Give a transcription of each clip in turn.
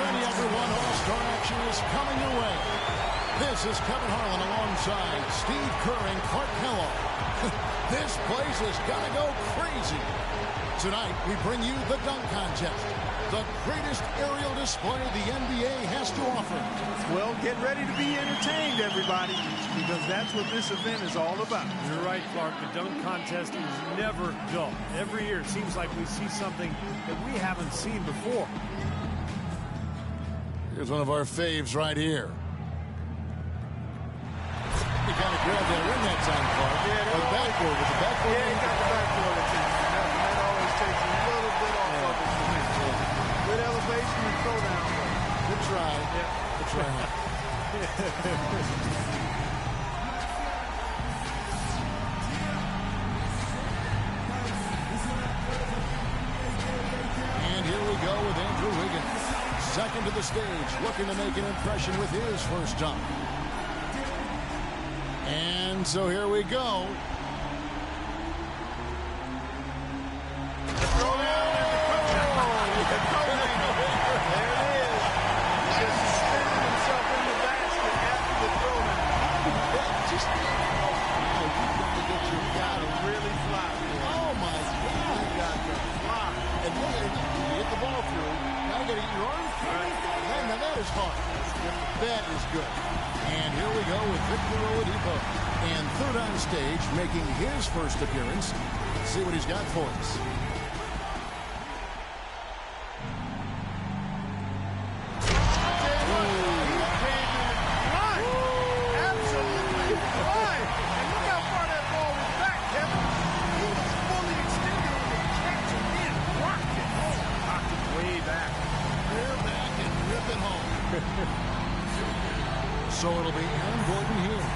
ready, everyone. All-Star action is coming your way. This is Kevin Harlan alongside Steve Kerr and Clark Kellogg. This place is going to go crazy. Tonight, we bring you the dunk contest, the greatest aerial display the NBA has to offer. Well, get ready to be entertained, everybody, because that's what this event is all about. You're right, Clark. The dunk contest is never dull. Every year, it seems like we see something that we haven't seen before. Here's one of our faves right here. He kind of grabbed that rim that time, Clark. Yeah, the backboard. With the backboard. Yeah, he got the backboard attention. That always takes a little bit off of it for me. Good elevation and throw down. Good try. Yeah. Good try. And here we go with Andrew Wiggins. Second to the stage, looking to make an impression with his first dunk. And so here we go. That is good. And here we go with Victor Oladipo. And third on stage, making his first appearance. Let's see what he's got for us. Absolutely flying. And look how far that ball was back, Kevin. He was fully extended on the catch and then rocked it. Knocked it way back. Rear back and rip it home. So it'll be Aaron Gordon here.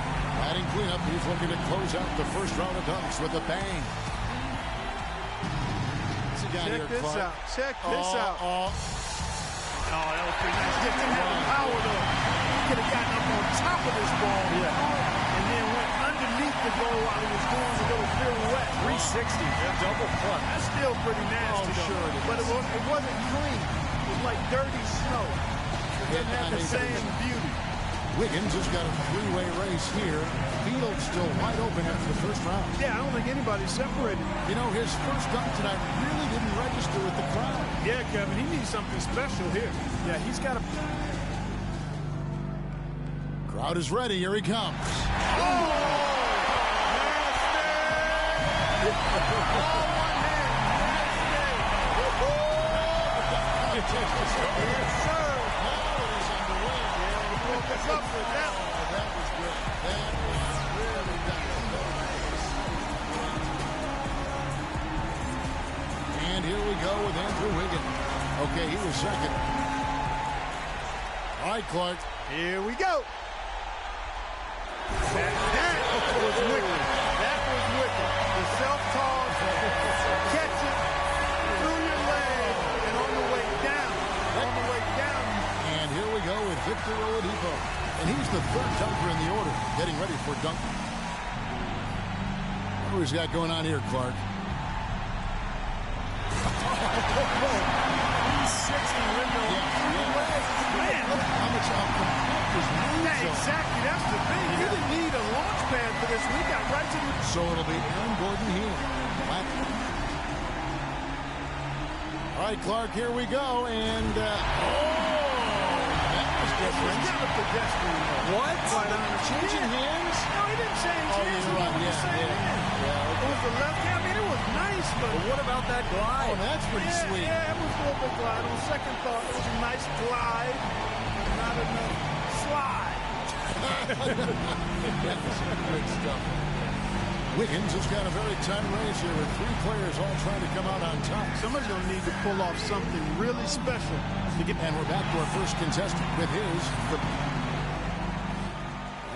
Adding cleanup, he's looking to close out the first round of dunks with a bang. Check this out. Check this out. Oh, that was pretty nice. Just didn't have the power, though. He could have gotten up on top of this ball and then went underneath the goal while he was doing a little pirouette. 360, double clutch. That's still pretty nasty, though. Sure it is. But it wasn't clean. It was like dirty snow. It didn't have the same beauty. Wiggins has got a three-way race here. Field's still wide open after the first round. Yeah, I don't think anybody's separated. You know, his first dunk tonight really didn't register with the crowd. Yeah, Kevin, he needs something special here. Yeah, he's got a... Crowd is ready. Here he comes. Oh! Nasty! All one hand. Nasty! Yes, sir. Up with that one. That was good. That was really nice. And here we go with Andrew Wiggins. Okay, he was second. All right, Clark. Here we go. That was wicked. That was wicked. The self-toss, catch it through your leg, and on the way down. And here we go with Victor Oladipo. And he's the third dunker in the order, getting ready for dunk. What he's got going on here, Clark? 360 window. Man, look how much compact his moves yeah, exactly. That's the thing. You didn't need a launch pad for this. We got right to the... So it'll be Aaron Gordon here. All right, Clark, here we go. And, different. What? Changing hands? No, he didn't change hands. You're right. Yeah. It was the left hand. I mean, it was nice, but what about that glide? Oh, that's pretty sweet. Yeah, it was a little bit glide. On second thought, it was a nice glide, but not enough slide. That's good stuff. Wiggins has got a very tight race here with three players all trying to come out on top. Somebody's going to need to pull off something really special to get. And we're back to our first contestant with his.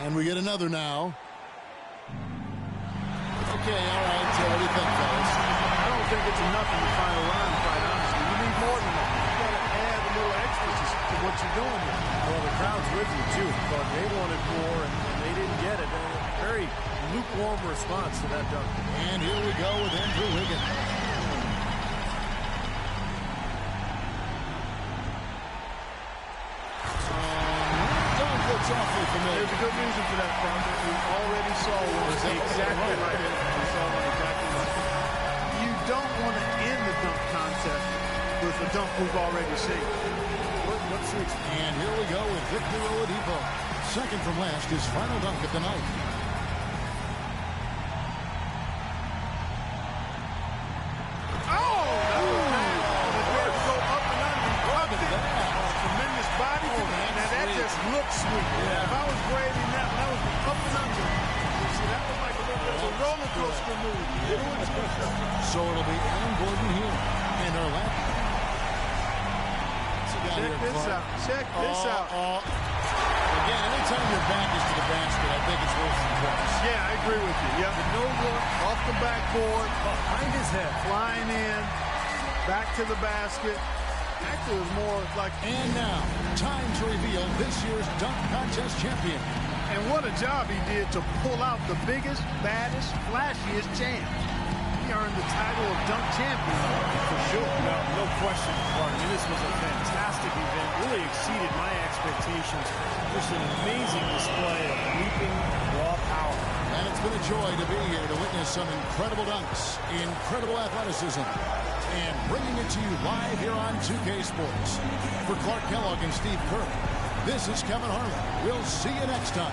And we get another now. Okay, all right. So what do you think, fellas? I don't think it's enough in the final round, quite honestly. You need more than that. You got to add a little extra to what you're doing here. Well, the crowd's with you, too. But they wanted more, and they didn't get it. Very lukewarm response to that dunk. And here we go with Andrew Wiggins. awfully familiar. There's a good reason for that, Parker. We already saw one. Exactly right. We saw one exactly right. You don't want to end the dunk contest with a dunk we've already seen. What's next? And here we go with Victor Oladipo. Second from last, his final dunk of the night. Looks sweet. Yeah. If I was grading that, that was up and under. See, that was like a little bit of a roller coaster move. So it'll be Aaron Gordon here. And our left. Check this out. Check this out. Again, anytime your back is to the basket, I think it's worse than twice. Yeah, I agree with you. Yeah, the no look off the backboard. Behind his head. Flying in. Back to the basket. Actually, it was more like... And now, time to reveal this year's dunk contest champion. And what a job he did to pull out the biggest, baddest, flashiest champ. He earned the title of dunk champion. For sure. No question, Clark. I mean, this was a fantastic event. Really exceeded my expectations. Just an amazing display of leaping raw power. And it's been a joy to be here to witness some incredible dunks, incredible athleticism, and bringing it to you live here on 2K Sports. For Clark Kellogg and Steve Kerr, this is Kevin Harlan. We'll see you next time.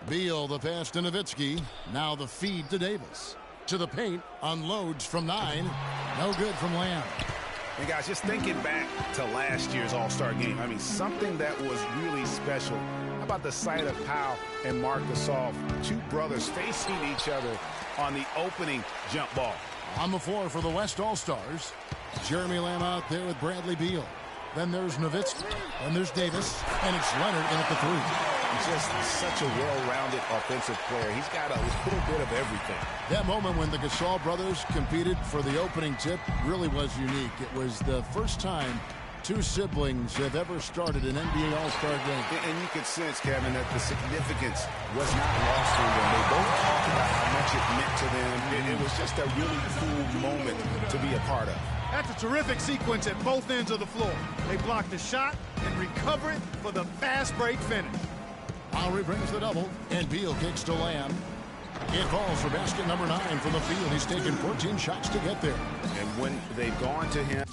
Beal, the pass to Nowitzki. Now the feed to Davis. To the paint, unloads from 9. No good from Lamb. And guys, just thinking back to last year's All-Star game, I mean, something that was really special. How about the sight of Pau and Marc Gasol, two brothers facing each other on the opening jump ball? On the floor for the West All-Stars, Jeremy Lamb out there with Bradley Beal. Then there's Nowitzki, then there's Davis, and it's Leonard in at the three. He's just such a well-rounded offensive player. He's got a little bit of everything. That moment when the Gasol brothers competed for the opening tip really was unique. It was the first time two siblings have ever started an NBA All-Star game. And you could sense, Kevin, that the significance was not lost on them. They both talked about how much it meant to them. It was just a really cool moment to be a part of. That's a terrific sequence at both ends of the floor. They block the shot and recover it for the fast break finish. Lowry brings the double, and Beal kicks to Lamb. It falls for basket number 9 from the field. He's taken 14 shots to get there. And when they've gone to him,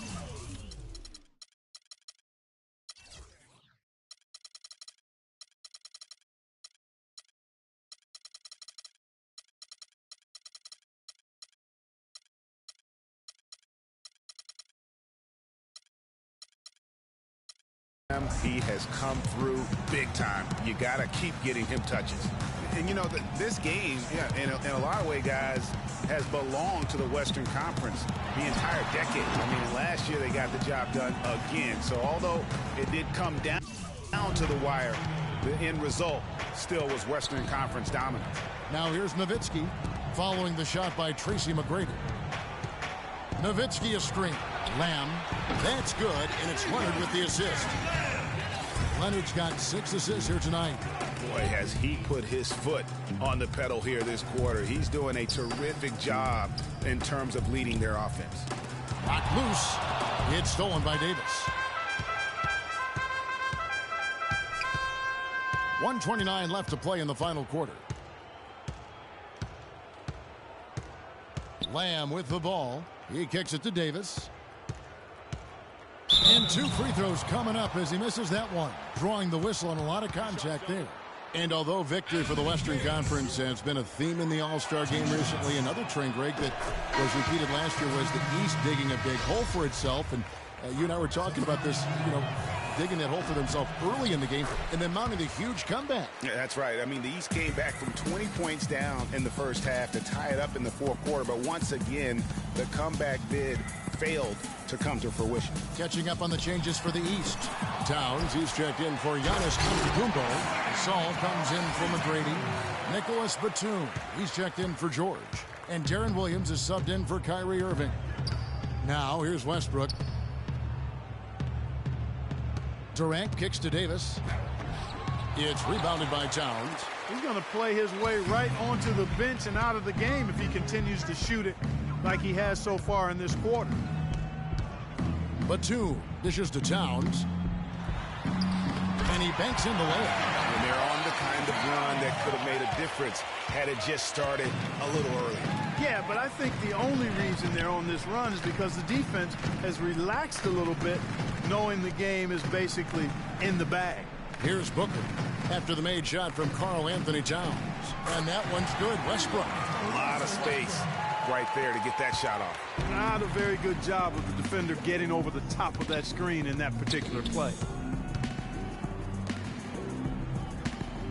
he has come through big time. You got to keep getting him touches. And, you know, this game, in a lot of ways, guys, has belonged to the Western Conference the entire decade. I mean, last year they got the job done again. So although it did come down to the wire, the end result still was Western Conference dominance. Now here's Nowitzki following the shot by Tracy McGrady. Nowitzki a screen. Lamb, that's good, and it's Leonard with the assist. Leonard's got 6 assists here tonight. Boy, has he put his foot on the pedal here this quarter. He's doing a terrific job in terms of leading their offense. Knocked loose. It's stolen by Davis. 1:29 left to play in the final quarter. Lamb with the ball. He kicks it to Davis. And 2 free throws coming up as he misses that one, drawing the whistle on a lot of contact there. And although victory for the Western Conference has been a theme in the All-Star game recently, another trend, Greg, that was repeated last year was the East digging a big hole for itself. And you and I were talking about this, digging that hole for themselves early in the game and then mounting a huge comeback. Yeah, that's right. I mean, the East came back from 20 points down in the first half to tie it up in the fourth quarter. But once again, the comeback bid failed to come to fruition. Catching up on the changes for the East. Towns, he's checked in for Giannis Antetokounmpo. Saul comes in for McGrady. Nicholas Batum, he's checked in for George. And Deron Williams is subbed in for Kyrie Irving. Now, here's Westbrook. Durant kicks to Davis. It's rebounded by Towns. He's going to play his way right onto the bench and out of the game if he continues to shoot it like he has so far in this quarter. Batum dishes to Towns. And he banks in the layup. And they're on the kind of run that could have made a difference had it just started a little early. Yeah, but I think the only reason they're on this run is because the defense has relaxed a little bit, knowing the game is basically in the bag. Here's Booker after the made shot from Karl Anthony Towns. And that one's good. Westbrook. A lot of space right there to get that shot off. Not a very good job of the defender getting over the top of that screen in that particular play.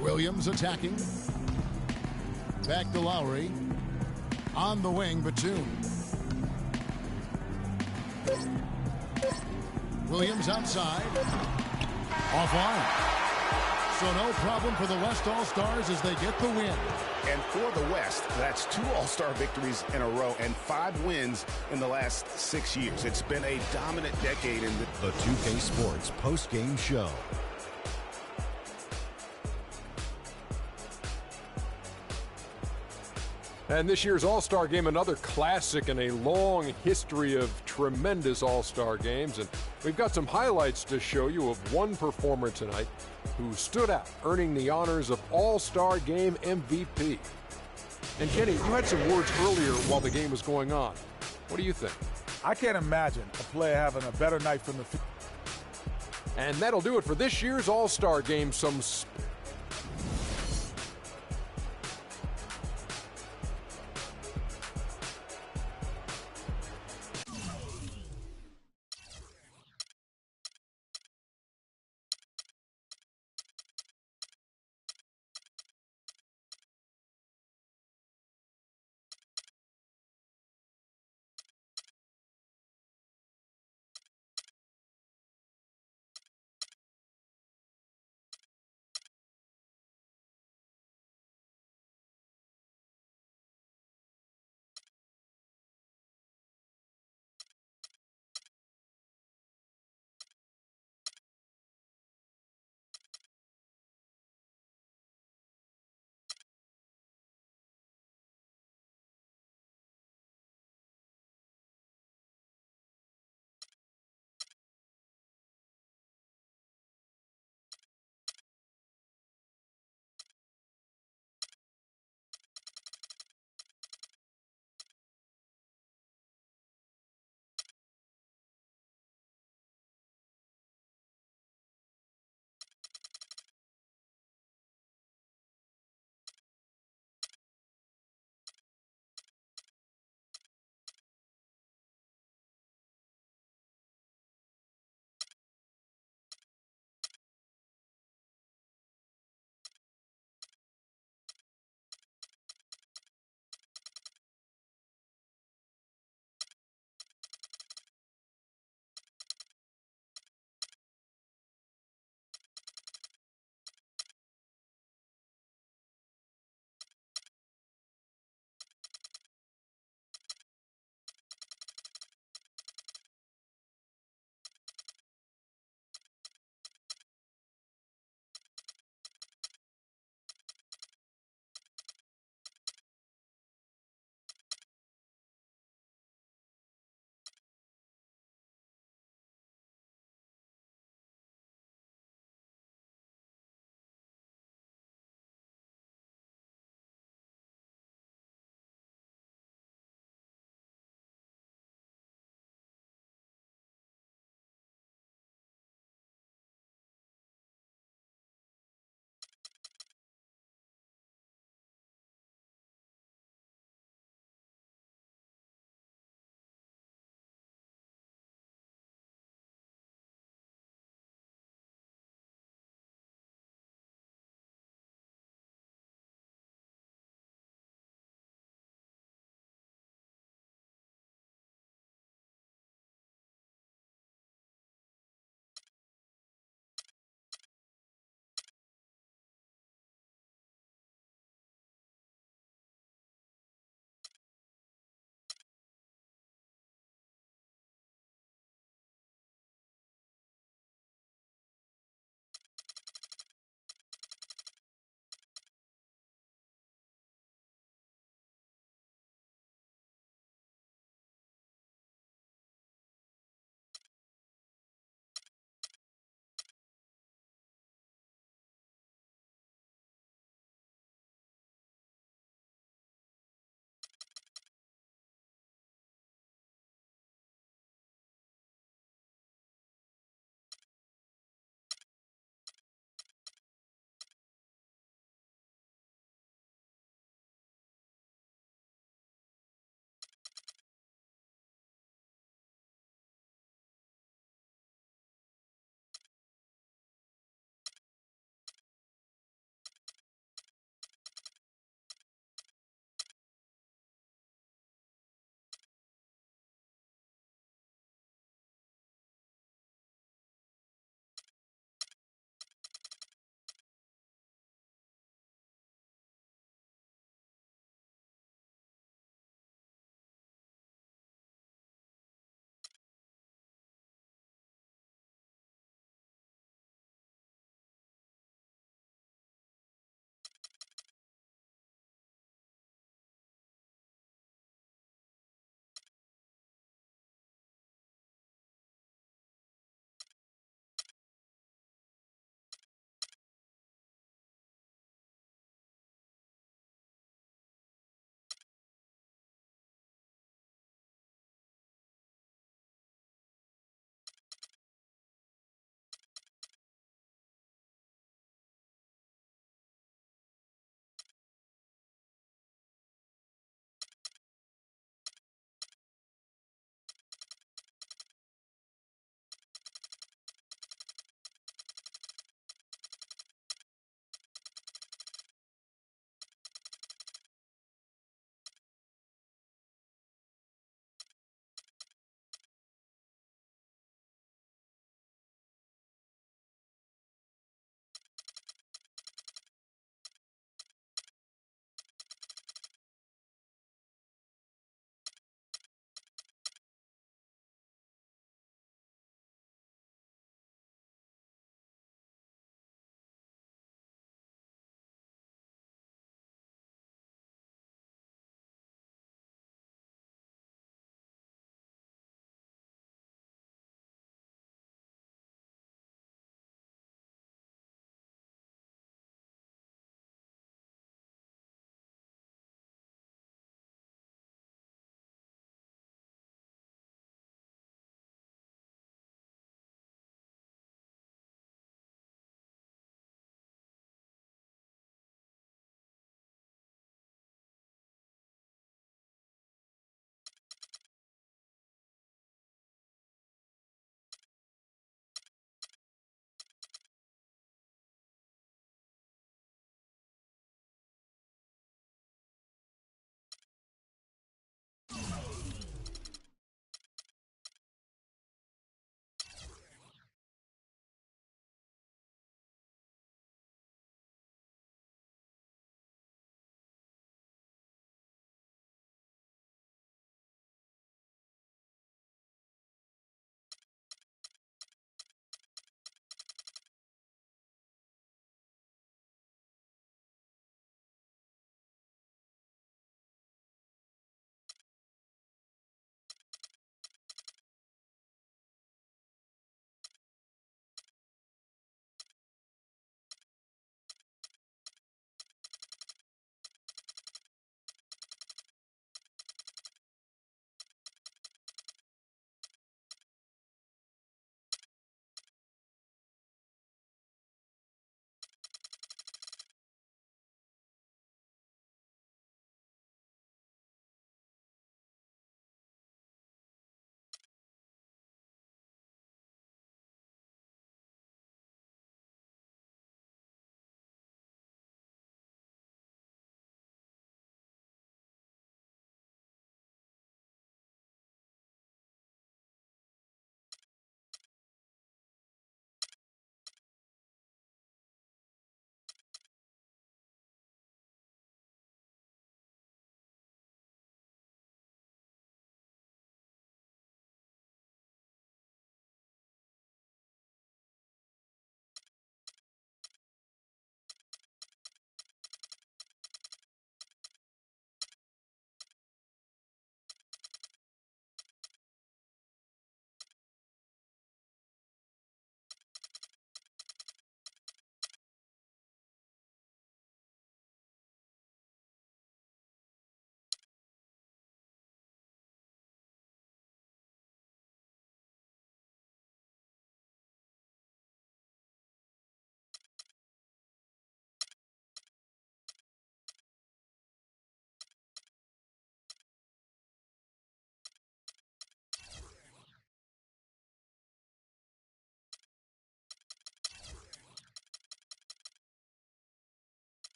Williams attacking. Back to Lowry. On the wing, Batum. Williams outside. Offline. So no problem for the West All-Stars as they get the win. And for the West, that's 2 All-Star victories in a row and 5 wins in the last 6 years. It's been a dominant decade in the 2K Sports post-game show. And this year's All-Star Game, another classic in a long history of tremendous All-Star games. And we've got some highlights to show you of one performer tonight who stood out, earning the honors of All-Star Game MVP. And Kenny, you had some words earlier while the game was going on. What do you think? I can't imagine a player having a better night from the field. And that'll do it for this year's All-Star Game. Some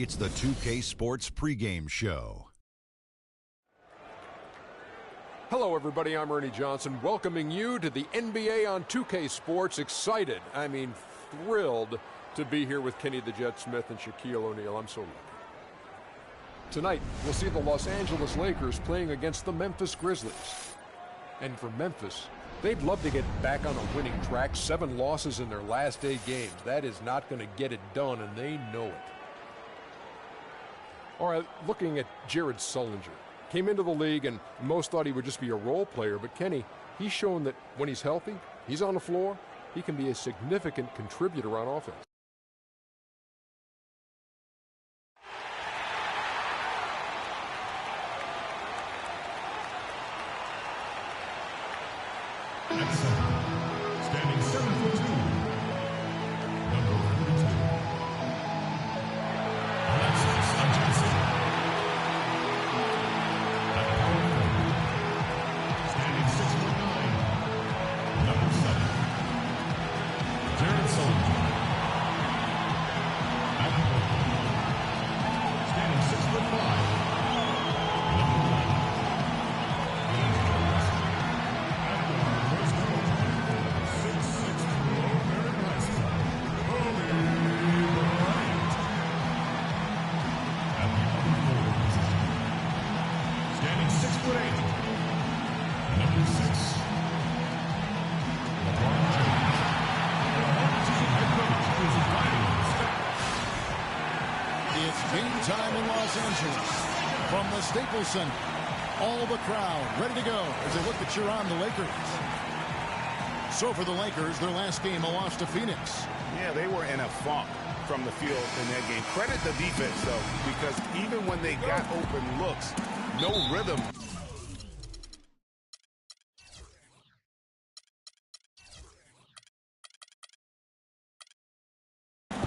It's the 2K Sports pregame show. Hello, everybody. I'm Ernie Johnson, welcoming you to the NBA on 2K Sports. Excited, thrilled to be here with Kenny the Jet Smith and Shaquille O'Neal. I'm so lucky. Tonight, we'll see the Los Angeles Lakers playing against the Memphis Grizzlies. And for Memphis, they'd love to get back on a winning track. 7 losses in their last 8 games. That is not going to get it done, and they know it. All right, looking at Jared Sullinger. Came into the league, and most thought he would just be a role player. But Kenny, he's shown that when he's healthy, he's on the floor, he can be a significant contributor on offense. Standing 7'2", number 32, Alexis Johnson. At power forward, standing 6'9", number 7, Jared Sullinger. At forward, standing 6'5", number 1, D'Angelo Russell. Time in Los Angeles from the Staples Center. All the crowd ready to go as they look to cheer on the Lakers. So for the Lakers, their last game, a loss to Phoenix. Yeah, they were in a funk from the field in that game. Credit the defense, though, because even when they got open looks, no rhythm.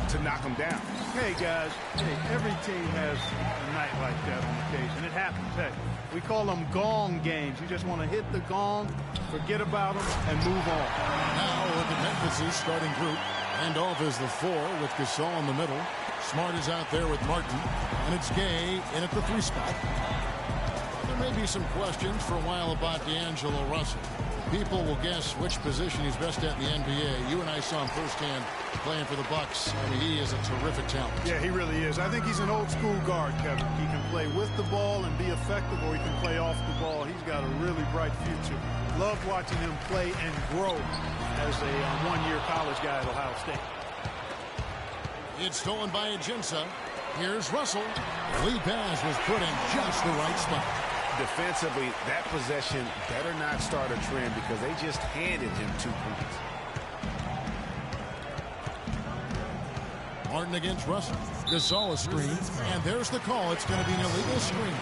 To knock them down. Hey, guys. Hey, every team has a night like that on occasion. It happens. Hey, we call them gong games. You just want to hit the gong, forget about them, and move on. Now look at Memphis's starting group. Randolph is the 4 with Gasol in the middle. Smart is out there with Martin. And it's Gay in at the 3 spot. There may be some questions for a while about D'Angelo Russell. People will guess which position he's best at in the NBA. You and I saw him firsthand playing for the Bucks. He is a terrific talent. Yeah, he really is. I think he's an old school guard, Kevin. He can play with the ball and be effective, or he can play off the ball. He's got a really bright future. Loved watching him play and grow as a one-year college guy at Ohio State. It's stolen by Ajinça. Here's Russell. Lead pass was put in just the right spot. Defensively, that possession better not start a trend because they just handed him 2 points. Martin against Russell. Gasol a screen, and there's the call. It's going to be an illegal screen.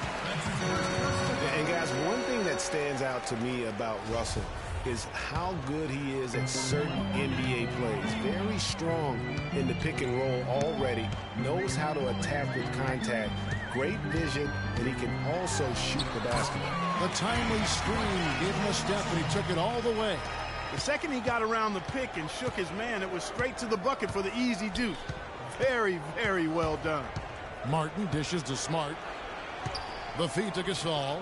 And guys, one thing that stands out to me about Russell is how good he is at certain NBA plays. Very strong in the pick and roll already. Knows how to attack with contact. Great vision, and he can also shoot the basketball. The timely screen gave him a step, and he took it all the way. The second he got around the pick and shook his man, it was straight to the bucket for the easy deuce. Very, very well done. Martin dishes to Smart. The feed to Gasol.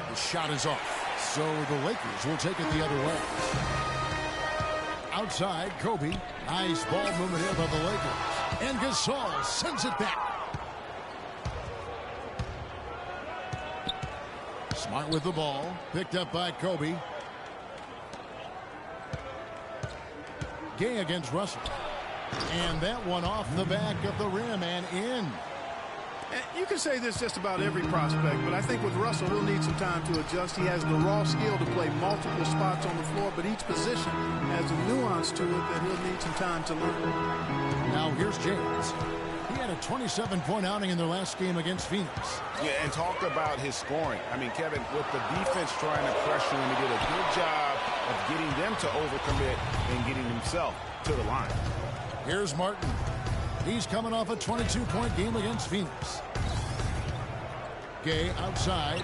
The shot is off. So the Lakers will take it the other way. Outside, Kobe. Nice ball movement here by the Lakers. And Gasol sends it back. Smart with the ball. Picked up by Kobe. Gay against Russell. And that one off the back of the rim and in. You can say this just about every prospect, but I think with Russell, he'll need some time to adjust. He has the raw skill to play multiple spots on the floor, but each position has a nuance to it that he'll need some time to learn. Now here's James. He had a 27-point outing in their last game against Phoenix. Yeah, and talk about his scoring. I mean, Kevin, with the defense trying to pressure him, he did a good job of getting them to overcommit and getting himself to the line. Here's Martin. He's coming off a 22-point game against Phoenix. Gay outside.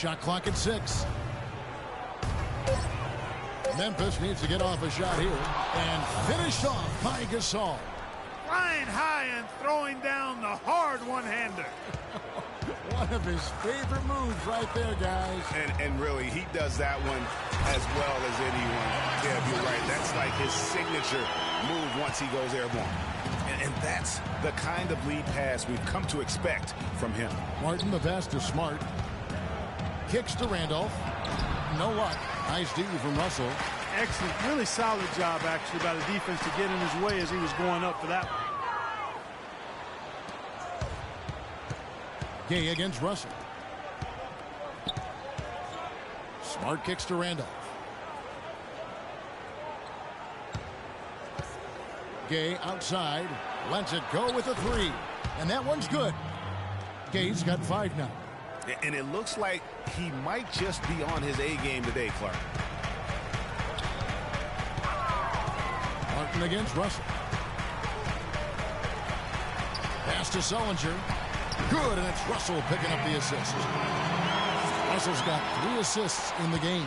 Shot clock at 6. Memphis needs to get off a shot here and finish off by Gasol. Flying high and throwing down the hard one-hander. One of his favorite moves right there, guys. And really, he does that one as well as anyone. Yeah, you're right. That's like his signature move once he goes airborne. And that's the kind of lead pass we've come to expect from him. Martin, the pass to Smart. Kicks to Randolph. No luck. Nice D from Russell. Excellent. Really solid job, actually, by the defense to get in his way as he was going up for that one. Gay against Russell. Smart kicks to Randolph. Gay outside. Lets it go with a 3. And that one's good. Gay's got 5 now. And it looks like he might just be on his A game today, Clark. Martin against Russell. Pass to Sullinger. Good, and it's Russell picking up the assist. Russell's got 3 assists in the game.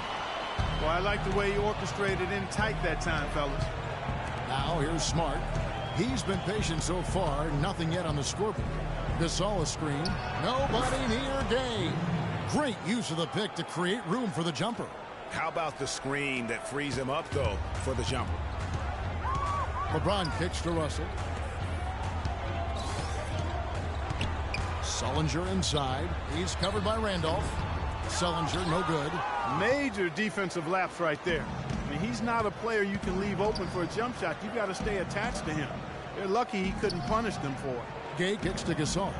Well, I like the way he orchestrated in tight that time, fellas. Now here's Smart. He's been patient so far. Nothing yet on the scoreboard. Gasol a screen. Nobody near Gay. Great use of the pick to create room for the jumper. How about the screen that frees him up, though, for the jumper? LeBron kicks to Russell. Sullinger inside. He's covered by Randolph. Sullinger no good. Major defensive lapse right there. I mean, he's not a player you can leave open for a jump shot. You got to stay attached to him. They're lucky he couldn't punish them for it. Gay kicks to Gasol.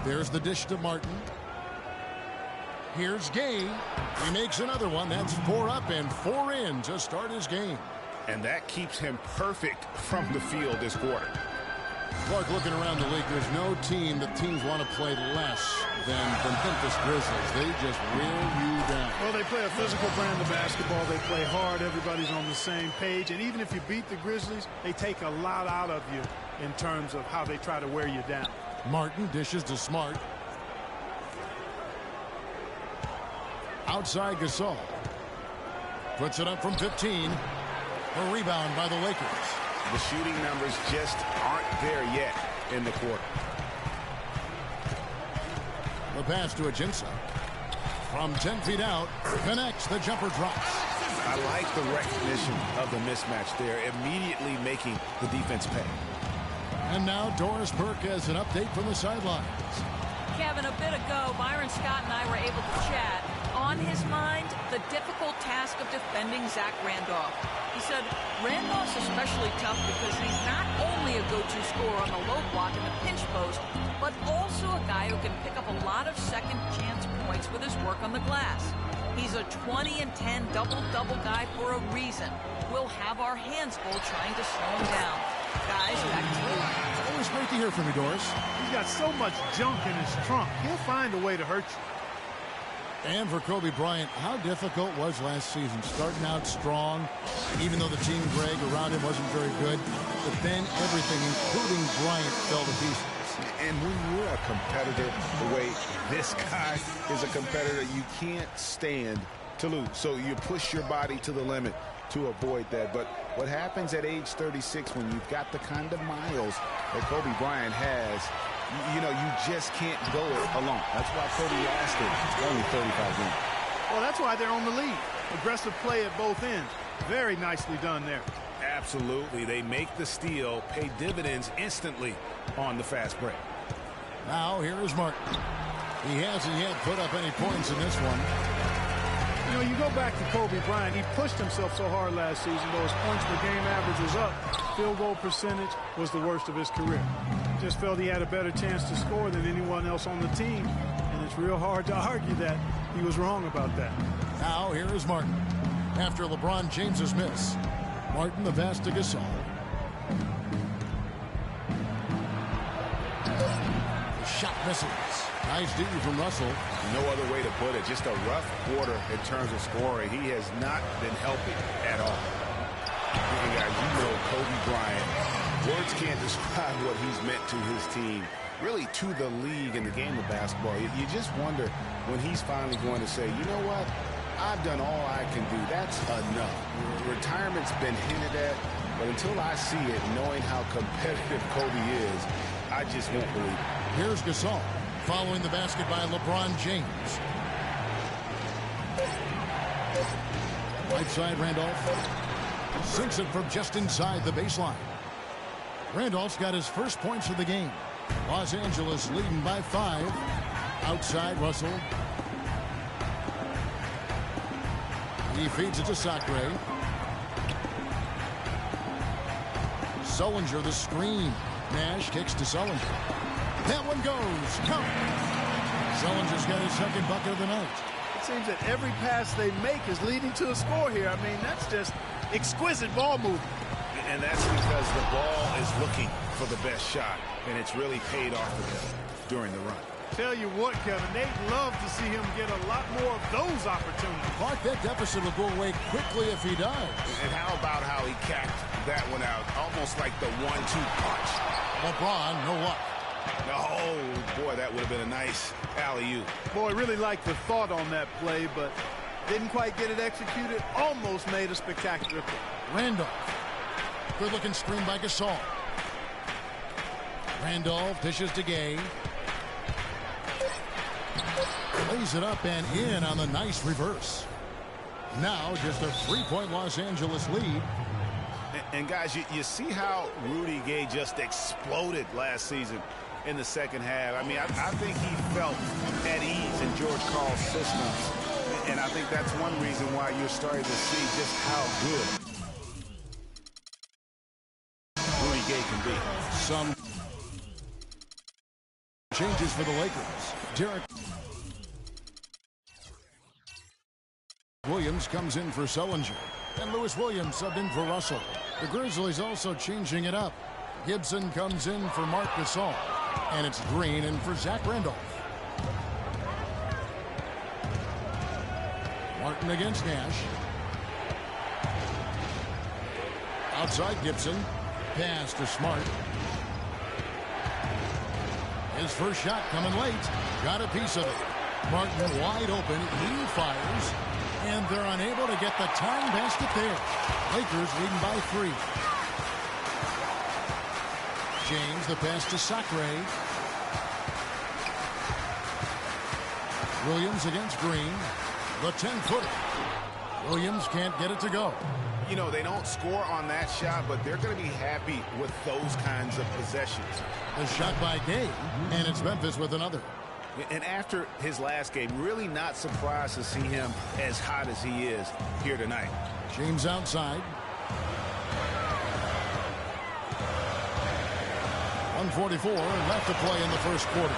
There's the dish to Martin. Here's Gay. He makes another one. That's 4 up and 4 in to start his game. And that keeps him perfect from the field this quarter. Clark, looking around the league, there's no team that teams want to play less than the Memphis Grizzlies. They just wear you down. Well, they play a physical brand of basketball. They play hard. Everybody's on the same page. And even if you beat the Grizzlies, they take a lot out of you in terms of how they try to wear you down. Martin dishes to Smart. Outside Gasol. Puts it up from 15. A rebound by the Lakers. The shooting numbers just aren't there yet in the quarter. The pass to Ajinça. From 10 feet out, connects. The jumper drops. I like the recognition of the mismatch there, immediately making the defense pay. And now Doris Burke has an update from the sidelines. Kevin, a bit ago, Byron Scott and I were able to chat. On his mind, the difficult task of defending Zach Randolph. He said Randolph's especially tough because he's not only a go-to scorer on the low block and the pinch post, but also a guy who can pick up a lot of second chance points with his work on the glass. He's a 20 and 10 double-double guy for a reason. We'll have our hands full trying to slow him down. Guys, back to you. It's always great to hear from you, Doris. He's got so much junk in his trunk. He'll find a way to hurt you. And for Kobe Bryant, how difficult was last season? Starting out strong, even though the team, Greg, around him wasn't very good. But then everything, including Bryant, fell to pieces. And when you're a competitor the way this guy is a competitor, you can't stand to lose. So you push your body to the limit to avoid that. But what happens at age 36 when you've got the kind of miles that Kobe Bryant has, you know, you just can't go it alone. That's why Kobe lasted only 35 games. Well, that's why they're on the lead. Aggressive play at both ends. Very nicely done there. Absolutely. They make the steal, pay dividends instantly on the fast break. Now here is Martin. He hasn't yet put up any points in this one. You know, you go back to Kobe Bryant. He pushed himself so hard last season, though his points per game average was up. Field goal percentage was the worst of his career. Just felt he had a better chance to score than anyone else on the team. And it's real hard to argue that he was wrong about that. Now here is Martin. After LeBron James's miss, Martin the pass to Gasol. The shot misses. Nice D from Russell. No other way to put it. Just a rough quarter in terms of scoring. He has not been helping at all. And guys, you know Kobe Bryant. Words can't describe what he's meant to his team really to the league in the game of basketball. You just wonder when he's finally going to say, you know what, I've done all I can do. That's enough. Retirement's been hinted at, but until I see it, knowing how competitive Kobe is, I just won't believe it. Here's Gasol following the basket by LeBron James. Right side, Randolph sinks it from just inside the baseline. Randolph's got his first points of the game. Los Angeles leading by 5. Outside, Russell. He feeds it to Sacre. Sullinger the screen. Nash kicks to Sullinger. That one goes. Count. Sullinger's got his second bucket of the night. It seems that every pass they make is leading to a score here. I mean, that's just exquisite ball movement. And that's because the ball is looking for the best shot, and it's really paid off for them during the run. Tell you what, Kevin, they'd love to see him get a lot more of those opportunities. Clark, that deficit will go away quickly if he does. And how about how he capped that one out, almost like the 1-2 punch. LeBron, no luck. Oh, boy, that would have been a nice alley-oop. Boy, really liked the thought on that play, but didn't quite get it executed. Almost made a spectacular play. Randolph. Good-looking screen by Gasol. Randolph dishes to Gay. Lays it up and in on the nice reverse. Now just a 3-point Los Angeles lead. And guys, you see how Rudy Gay just exploded last season in the second half. I mean, I think he felt at ease in George Karl's systems. And I think that's one reason why you're starting to see just how good Rudy Gay can be. Some changes for the Lakers. Derek Williams comes in for Sullinger. And Lewis Williams subbed in for Russell. The Grizzlies also changing it up. Gibson comes in for Marc Gasol. And it's Green in for Zach Randolph. Martin against Nash. Outside Gibson. Pass to Smart. His first shot coming late. Got a piece of it. Martin wide open. He fires. And they're unable to get the tying basket there. Lakers leading by 3. James, the pass to Sacre. Williams against Green. The 10-footer. Williams can't get it to go. You know, they don't score on that shot, but they're going to be happy with those kinds of possessions. The shot by Gay, and it's Memphis with another. And after his last game, really not surprised to see him as hot as he is here tonight. James outside. 1:44 left to play in the first quarter.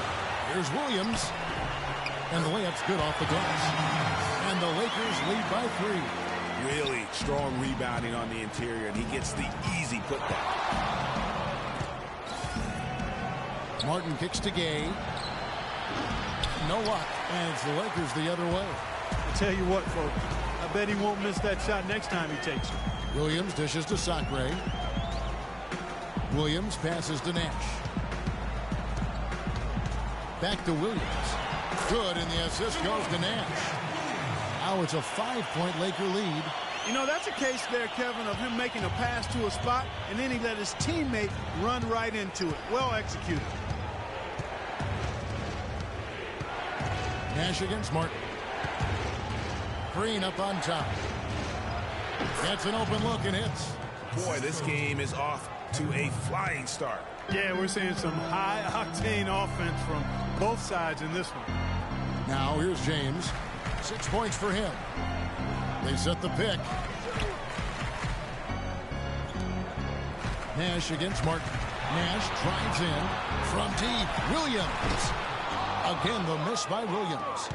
Here's Williams. And the layup's good off the glass. And the Lakers lead by 3. Really strong rebounding on the interior, and he gets the easy putback. Martin kicks to Gay. No luck, and it's the Lakers the other way. I tell you what, folks, I bet he won't miss that shot next time he takes it. Williams dishes to Sacre. Williams passes to Nash. Back to Williams. Good, and the assist goes to Nash. Now it's a 5-point Laker lead. You know, that's a case there, Kevin, of him making a pass to a spot, and then he let his teammate run right into it. Well executed. Nash against Martin. Green up on top. Gets an open look and hits. Boy, this game is off to a flying start. Yeah, we're seeing some high-octane offense from both sides in this one. Now here's James. 6 points for him. They set the pick. Nash against Martin. Nash drives in from deep. Williams. Again, the miss by Williams.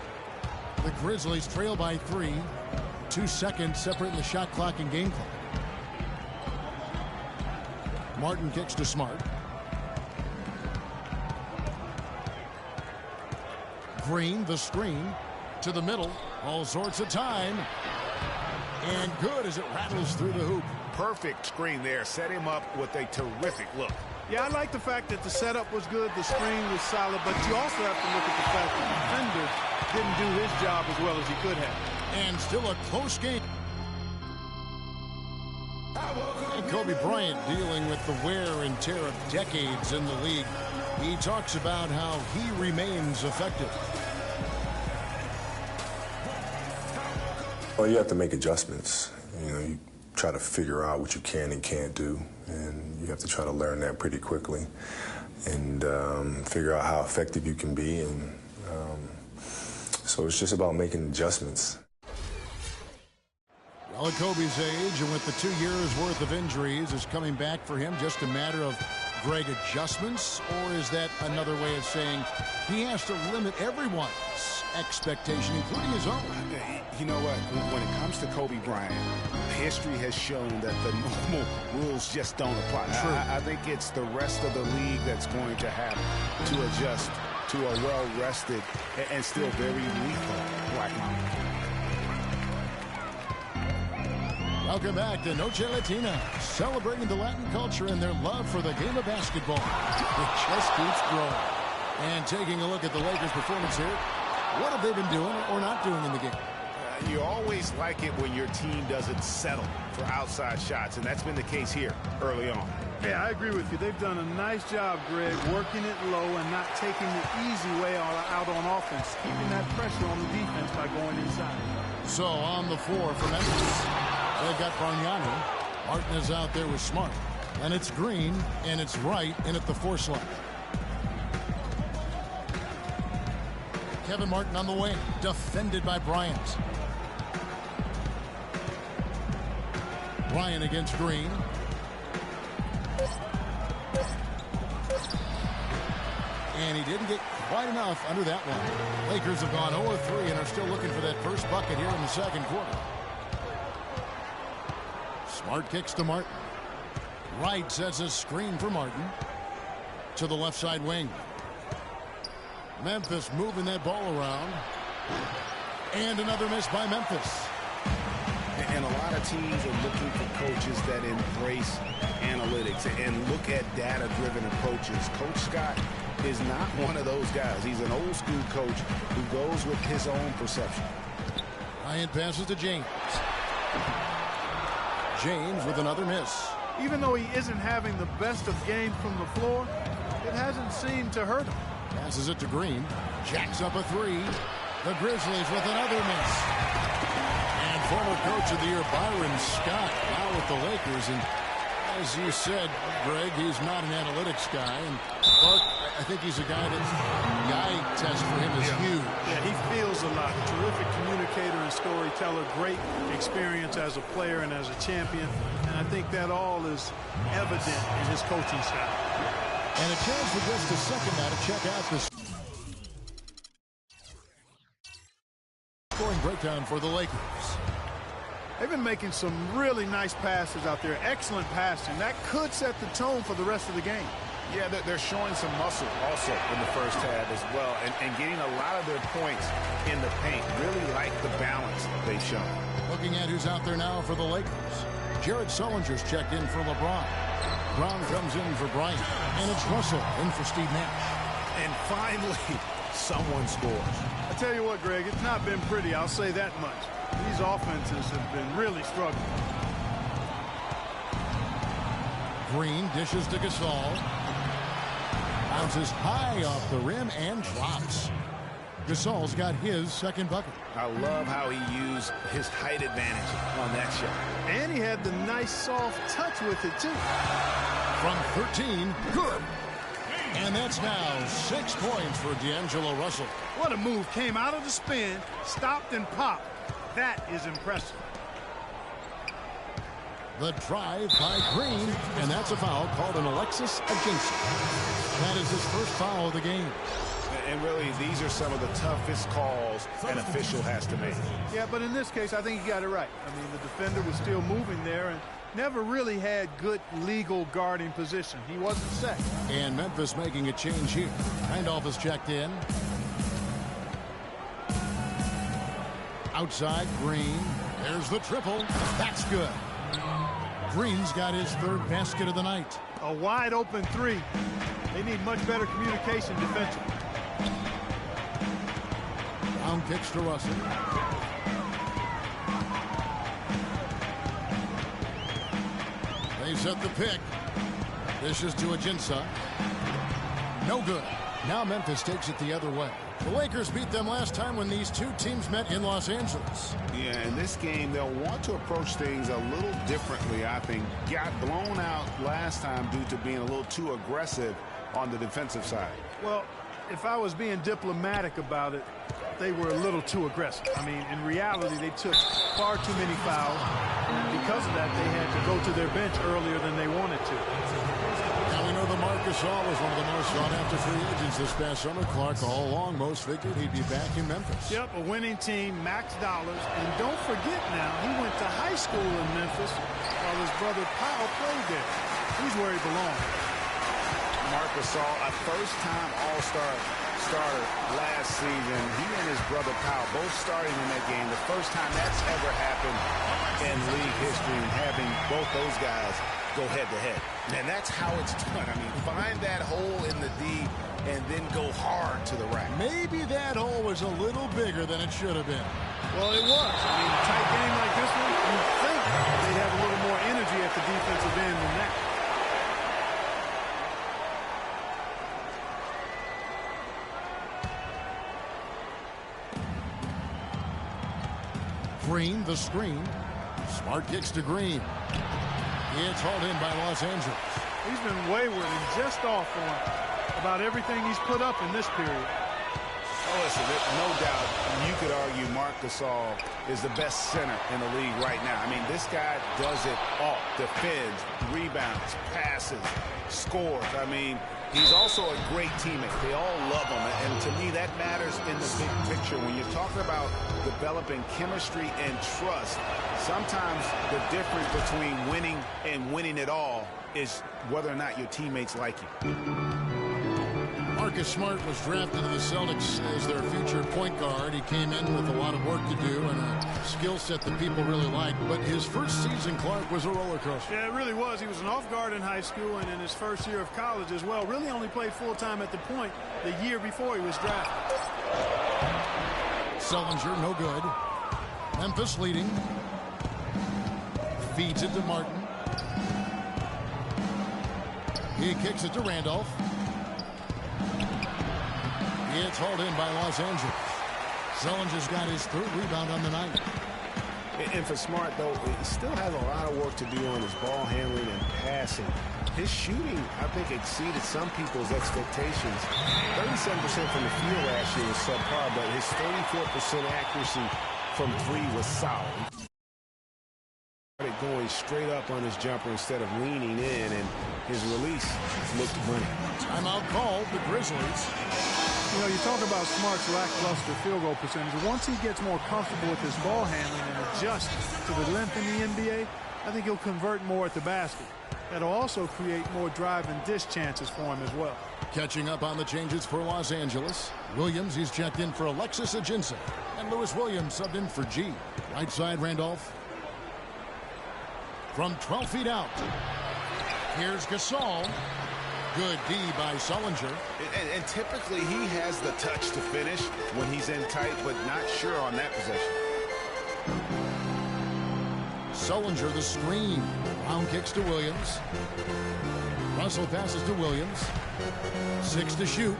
The Grizzlies trail by 3. 2 seconds separating the shot clock and game clock. Martin kicks to Smart. Green, the screen, to the middle. All sorts of time. And good as it rattles through the hoop. Perfect screen there. Set him up with a terrific look. Yeah, I like the fact that the setup was good, the screen was solid, but you also have to look at the fact that the defender didn't do his job as well as he could have. And still a close game. And Kobe Bryant dealing with the wear and tear of decades in the league. He talks about how he remains effective. Well, you have to make adjustments. You know, you try to figure out what you can and can't do, and you have to try to learn that pretty quickly and figure out how effective you can be. And so it's just about making adjustments. Well, at Kobe's age and with the 2 years worth of injuries, is coming back for him just a matter of Greg adjustments, or is that another way of saying he has to limit everyone's expectation, including his own? You know what? When it comes to Kobe Bryant, history has shown that the normal rules just don't apply. I think it's the rest of the league that's going to have to adjust to a well-rested and still very lethal Black Mamba. Welcome back to Noche Latina, celebrating the Latin culture and their love for the game of basketball. It just keeps growing. And taking a look at the Lakers' performance here, what have they been doing or not doing in the game? You always like it when your team doesn't settle for outside shots, and that's been the case here early on. Yeah, I agree with you. They've done a nice job, Greg, working it low and not taking the easy way out on offense, keeping that pressure on the defense by going inside. So on the floor for Memphis, they've got Bargnani. Martin is out there with Smart. And it's Green, and it's Wright in at the 4 slot. Kevin Martin on the wing, defended by Bryant. Bryant against Green. And he didn't get quite enough under that one. Lakers have gone 0-3 and are still looking for that first bucket here in the second quarter. Smart kicks to Martin. Wright sets a screen for Martin. To the left side wing. Memphis moving that ball around. And another miss by Memphis. And a lot of teams are looking for coaches that embrace analytics and look at data-driven approaches. Coach Scott is not one of those guys. He's an old-school coach who goes with his own perception. Bryant passes to James. James with another miss. Even though he isn't having the best of games from the floor, it hasn't seemed to hurt him. Passes it to Green. Jacks up a 3. The Grizzlies with another miss. And former coach of the year Byron Scott now with the Lakers. And as you said, Greg, he's not an analytics guy. And Clark, I think he's a guy that's the eye test for him is huge. Yeah, he feels a lot. Terrific communicator and storyteller. Great experience as a player and as a champion. And I think that all is evident in his coaching style. And a chance for just a second now to check out this scoring breakdown for the Lakers. They've been making some really nice passes out there. Excellent passing. That could set the tone for the rest of the game. Yeah, they're showing some muscle also in the first half as well and getting a lot of their points in the paint. Really like the balance they've shown. Looking at who's out there now for the Lakers. Jared Sullinger's checked in for LeBron. Brown comes in for Bryant. And it's Russell in for Steve Nash. And finally, someone scores. I tell you what, Greg, it's not been pretty. I'll say that much. These offenses have been really struggling. Green dishes to Gasol. Bounces high off the rim and drops. Gasol's got his second bucket. I love how he used his height advantage on that shot. And he had the nice soft touch with it, too. From 13, good. And that's now 6 points for D'Angelo Russell. What a move. Came out of the spin, stopped and popped. That is impressive. The drive by Green, and that's a foul called an Alexis Aginski. That is his first foul of the game. And really, these are some of the toughest calls an official has to make. Yeah, but in this case, I think he got it right. I mean, the defender was still moving there and never really had good legal guarding position. He wasn't set. And Memphis making a change here. Randolph is checked in. Outside, Green. There's the triple. That's good. Green's got his third basket of the night. a wide open three. They need much better communication defensively. Brown kicks to Russell. They set the pick. Dishes to Ajinça. No good. Now Memphis takes it the other way. The Lakers beat them last time when these two teams met in Los Angeles. Yeah, in this game, they'll want to approach things a little differently, I think. Got blown out last time due to being a little too aggressive on the defensive side. Well, if I was being diplomatic about it, they were a little too aggressive. I mean, in reality, they took far too many fouls. And because of that, they had to go to their bench earlier than they wanted to. Now we know that Marc Gasol was one of the most sought-after free agents this past summer. Clark, all along, most figured he'd be back in Memphis. Yep, a winning team, max dollars. And don't forget now, he went to high school in Memphis while his brother Powell played there. He's where he belongs. Marc Gasol, a first-time All-Star starter last season. He and his brother Powell both starting in that game. The first time that's ever happened in league history, and having both those guys go head-to-head. And that's how it's done. I mean, find that hole in the D and then go hard to the rack. Maybe that hole was a little bigger than it should have been. Well, it was. I mean, a tight game like this one, you'd think they'd have a little more energy at the defensive end than that. Green, the screen. Smart kicks to Green. It's hauled in by Los Angeles. He's been wayward and just off on about everything he's put up in this period. Oh, listen, no doubt you could argue Marc Gasol is the best center in the league right now. I mean, this guy does it all. Defends, rebounds, passes, scores. I mean, he's also a great teammate. They all love him. And to me, that matters in the big picture. When you're talking about developing chemistry and trust, sometimes the difference between winning and winning it all is whether or not your teammates like you. Marcus Smart was drafted to the Celtics as their future point guard. He came in with a lot of work to do and a skill set that people really liked. But his first season, Clark, was a roller coaster. Yeah, it really was. He was an off guard in high school and in his first year of college as well. Really only played full-time at the point the year before he was drafted. Sullinger, no good. Memphis leading. Feeds it to Martin. He kicks it to Randolph. It's hauled in by Los Angeles. Sullinger's got his third rebound on the night. And for Smart, though, he still has a lot of work to do on his ball handling and passing. His shooting, I think, exceeded some people's expectations. 37% from the field last year was subpar, but his 34% accuracy from three was solid. Going straight up on his jumper instead of leaning in, and his release looked money. Timeout called, the Grizzlies. You know, you talk about Smart's lackluster field goal percentage. Once he gets more comfortable with his ball handling and adjusts to the length in the NBA, I think he'll convert more at the basket. That'll also create more drive and dish chances for him as well. Catching up on the changes for Los Angeles. Williams, he's checked in for Alexis Ajinça. And Lewis Williams subbed in for G. Right side, Randolph. From 12 feet out. Here's Gasol. Good D by Sullinger. And typically he has the touch to finish when he's in tight, but not sure on that possession. Sullinger the screen. Brown kicks to Williams. Russell passes to Williams. 6 to shoot.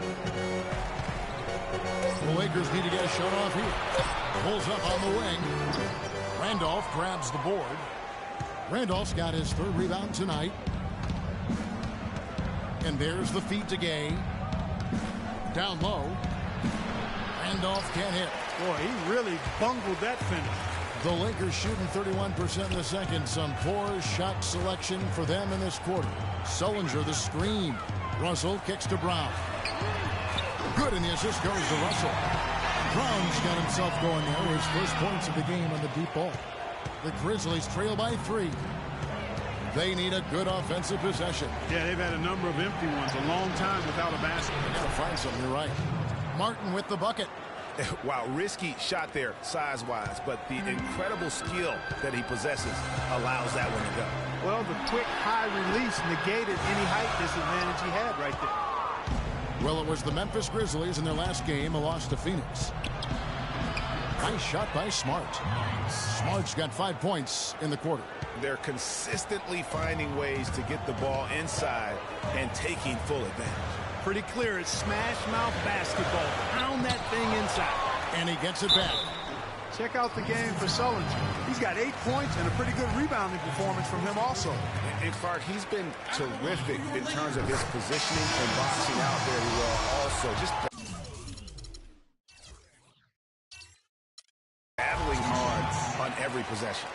The Lakers need to get a shot off here. Pulls up on the wing. Randolph grabs the board. Randolph's got his third rebound tonight. And there's the feed to Gay. Down low. Randolph can't hit. Boy, he really bungled that finish. The Lakers shooting 31% in the second. Some poor shot selection for them in this quarter. Sullinger the screen. Russell kicks to Brown. Good, and the assist goes to Russell. Brown's got himself going there. His first points of the game on the deep ball. The Grizzlies trail by 3. They need a good offensive possession. Yeah, they've had a number of empty ones. A long time without a basket. They got to find something. You're right. Martin with the bucket. Wow, risky shot there size-wise, but the incredible skill that he possesses allows that one to go. Well, the quick high release negated any height disadvantage he had right there. Well, it was the Memphis Grizzlies in their last game, a loss to Phoenix. Nice shot by Smart. Smart's got 5 points in the quarter. They're consistently finding ways to get the ball inside and taking full advantage. Pretty clear it's smash mouth basketball. Pound that thing inside. And he gets it back. Check out the game for Sullinger. He's got 8 points and a pretty good rebounding performance from him also. And Clark, he's been terrific in terms of his positioning and boxing out very well also. Just battling hard on every possession.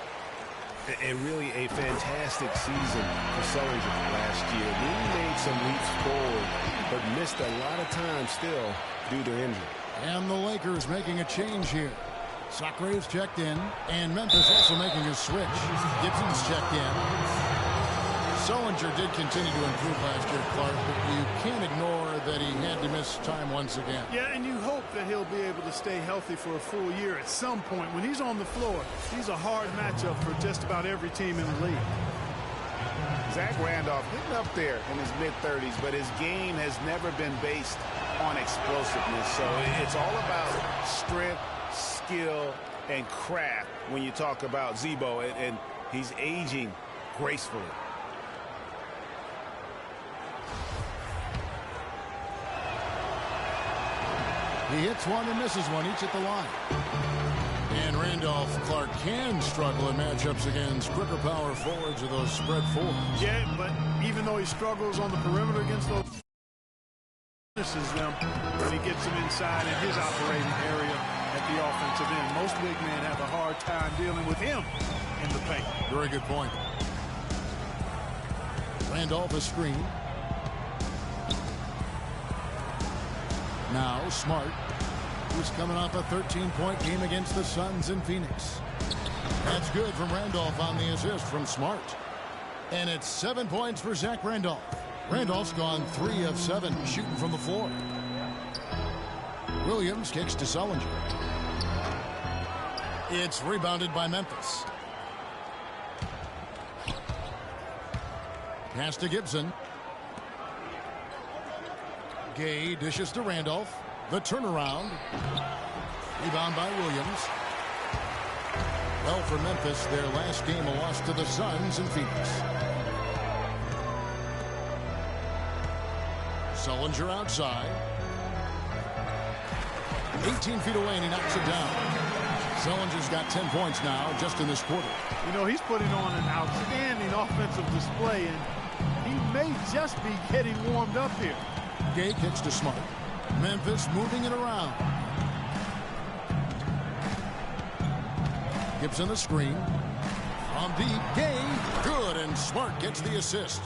And really a fantastic season for Sullinger last year. Really made some leaps forward, but missed a lot of time still due to injury. And the Lakers making a change here. Socrates checked in, and Memphis also making a switch. Gibson's checked in. Sullinger did continue to improve last year, Clark, but you can't ignore that he had to miss time once again. Yeah, and you hope that he'll be able to stay healthy for a full year at some point. When he's on the floor, he's a hard matchup for just about every team in the league. Zach Randolph hitting up there in his mid-30s, but his game has never been based on explosiveness. So it's all about strength, skill, and craft when you talk about Z-Bo, and he's aging gracefully. He hits one and misses one, each at the line. And Randolph Clark can struggle in matchups against quicker power forwards or those spread fours. Yeah, but even though he struggles on the perimeter against those, finishes them when he gets them inside in his operating area at the offensive end. Most big men have a hard time dealing with him in the paint. Very good point. Randolph a screen. Now Smart, who's coming off a 13-point game against the Suns in Phoenix. That's good from Randolph on the assist from Smart. And it's 7 points for Zach Randolph. Randolph's gone 3 of 7 shooting from the floor. Williams kicks to Sullinger. It's rebounded by Memphis. Pass to Gibson. Gay dishes to Randolph. The turnaround. Rebound by Williams. Well, for Memphis, their last game a loss to the Suns in Phoenix. Sullinger outside. 18 feet away, and he knocks it down. Sullinger's got 10 points now just in this quarter. You know, he's putting on an outstanding offensive display, and he may just be getting warmed up here. Gay kicks to Smart. Memphis moving it around. Gibson the screen. From deep, Gay, good, and Smart gets the assist.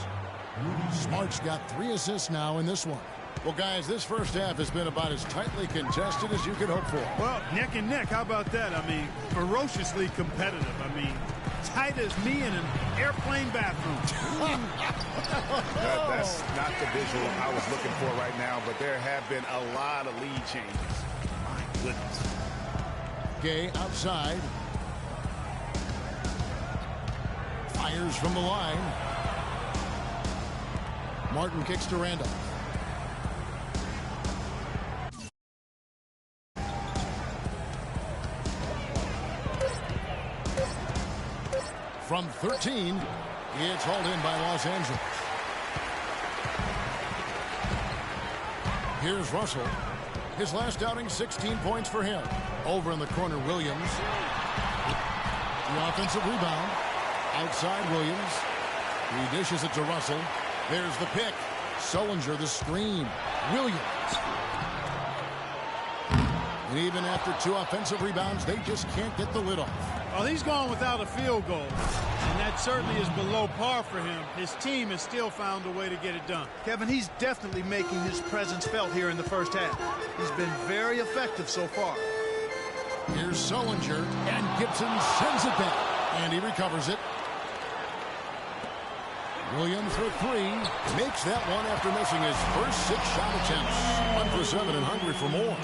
Smart's got 3 assists now in this one. Well, guys, this first half has been about as tightly contested as you could hope for. Well, neck and neck, how about that? I mean, ferociously competitive. I mean, tight as me in an airplane bathroom. That's not the visual I was looking for right now, but there have been a lot of lead changes. My goodness. Gay outside. Fires from the line. Martin kicks to Randolph. From 13, it's hauled in by Los Angeles. Here's Russell. His last outing, 16 points for him. Over in the corner, Williams. The offensive rebound. Outside Williams. He dishes it to Russell. There's the pick. Sullinger the screen. Williams. And even after 2 offensive rebounds, they just can't get the lid off. Well, he's gone without a field goal, and that certainly is below par for him. His team has still found a way to get it done. Kevin, he's definitely making his presence felt here in the first half. He's been very effective so far. Here's Sullinger, and Gibson sends it back, and he recovers it. Williams for 3, makes that one after missing his first 6 shot attempts. 1 for 7 and hungry for more.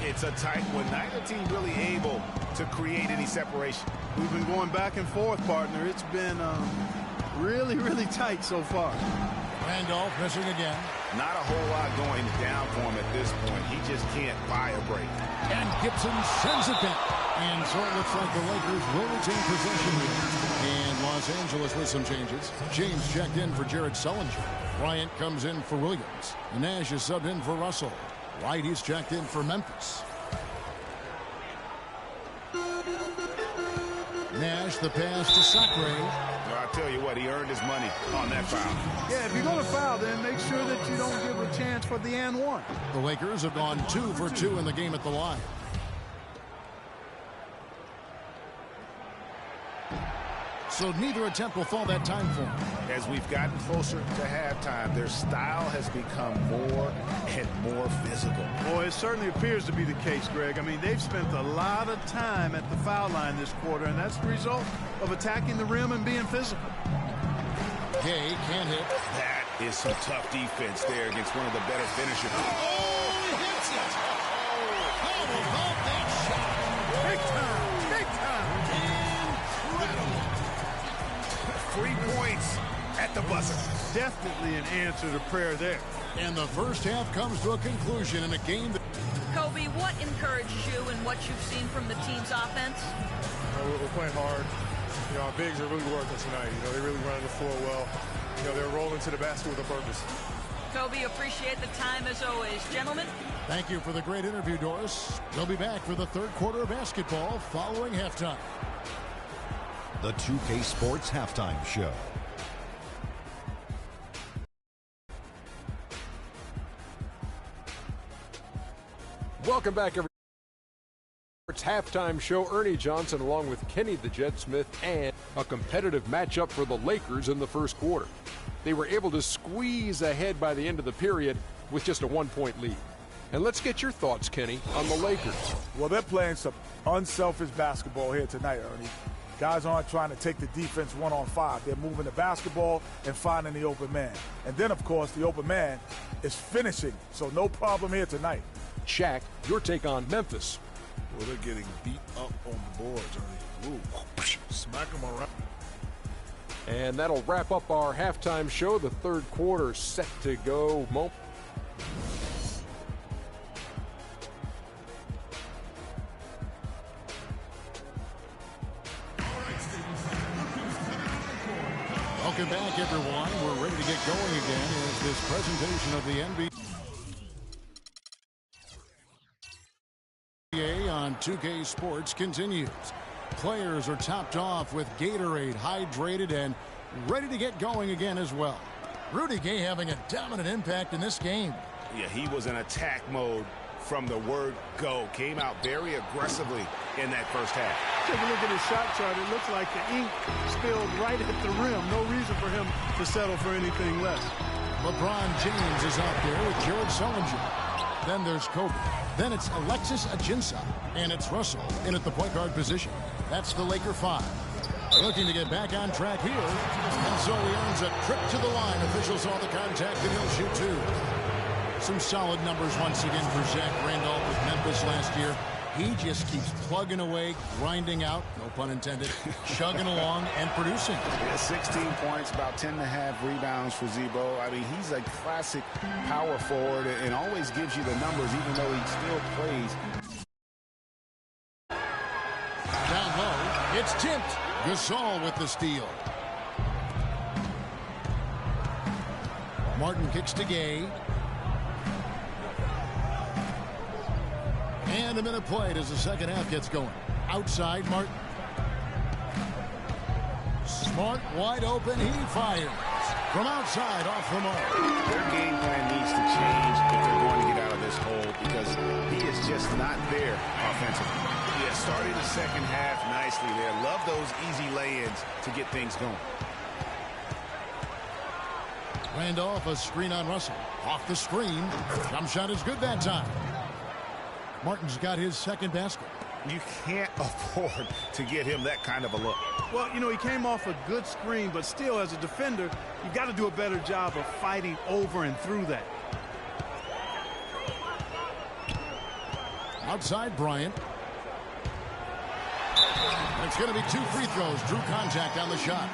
It's a tight one. Neither team really able to create any separation. We've been going back and forth, partner. It's been Really, really tight so far. Randolph missing again. Not a whole lot going down for him at this point. He just can't buy a break. And Gibson sends it down. And so it looks like the Lakers will retain possession here. And Los Angeles with some changes. James checked in for Jared Sullinger. Bryant comes in for Williams. Nash is subbed in for Russell. White is checked in for Memphis. Nash the pass to Sacre. Well, I'll tell you what, he earned his money on that foul. Yeah, if you're going to foul, then make sure that you don't give a chance for the and one. The Lakers have gone 2 for 2 in the game at the line. So neither attempt will fall that time for them. As we've gotten closer to halftime, their style has become more and more physical. Boy, it certainly appears to be the case, Greg. I mean, they've spent a lot of time at the foul line this quarter, and that's the result of attacking the rim and being physical. Gay can't hit. That is some tough defense there against one of the better finishers. Oh, he hits it. Oh, how about that shot? Big time, big time. Incredible. 3 points at the buzzer. Definitely an answer to prayer there. And the first half comes to a conclusion in a game that... Kobe, what encourages you in what you've seen from the team's offense? We're playing hard. You know, our bigs are really working tonight. You know, they're really running the floor well. You know, they're rolling to the basket with a purpose. Kobe, appreciate the time as always. Gentlemen. Thank you for the great interview, Doris. They'll be back for the third quarter of basketball following halftime. The 2K Sports Halftime Show. Welcome back, everyone. It's halftime show. Ernie Johnson along with Kenny the Jet Smith, and a competitive matchup for the Lakers in the first quarter. They were able to squeeze ahead by the end of the period with just a 1-point lead. And let's get your thoughts, Kenny, on the Lakers. Well, they're playing some unselfish basketball here tonight, Ernie. Guys aren't trying to take the defense 1-on-5. They're moving the basketball and finding the open man. And then, of course, the open man is finishing. So no problem here tonight. Shaq, your take on Memphis. Well, they're getting beat up on the boards, Ernie. Ooh, smack them around. And that'll wrap up our halftime show. The third quarter set to go. Welcome back, everyone. We're ready to get going again as this presentation of the NBA on 2K Sports continues. Players are topped off with Gatorade, hydrated, and ready to get going again as well. Rudy Gay having a dominant impact in this game. Yeah, he was in attack mode from the word go. Came out very aggressively in that first half. Take a look at his shot chart. It looks like the ink spilled right at the rim. No reason for him to settle for anything less. LeBron James is out there with Jared Sullinger. Then there's Kobe. Then it's Alexis Ajinça. And it's Russell in at the point guard position. That's the Laker 5. Looking to get back on track here. And so he earns a trip to the line. Officials saw the contact and he'll shoot 2. Some solid numbers once again for Zach Randolph with Memphis last year. He just keeps plugging away, grinding out, no pun intended, chugging along and producing. Yeah, 16 points, about 10.5 rebounds for Z-Bo. I mean, he's a classic power forward and always gives you the numbers even though he still plays. Down low, it's tipped. Gasol with the steal. Martin kicks to Gay. And a minute played as the second half gets going. Outside, Martin. Smart, wide open, he fires. From outside, off the mark. Their game plan needs to change if they're going to get out of this hole because he is just not there offensively. Yeah, starting the second half nicely there. Love those easy lay-ins to get things going. Randolph, a screen on Russell. Off the screen. Jump shot is good that time. Martin's got his second basket. You can't afford to get him that kind of a look. Well, you know, he came off a good screen, but still, as a defender, you've got to do a better job of fighting over and through that. Outside, Bryant. And it's going to be 2 free throws. Drew contact on the shot.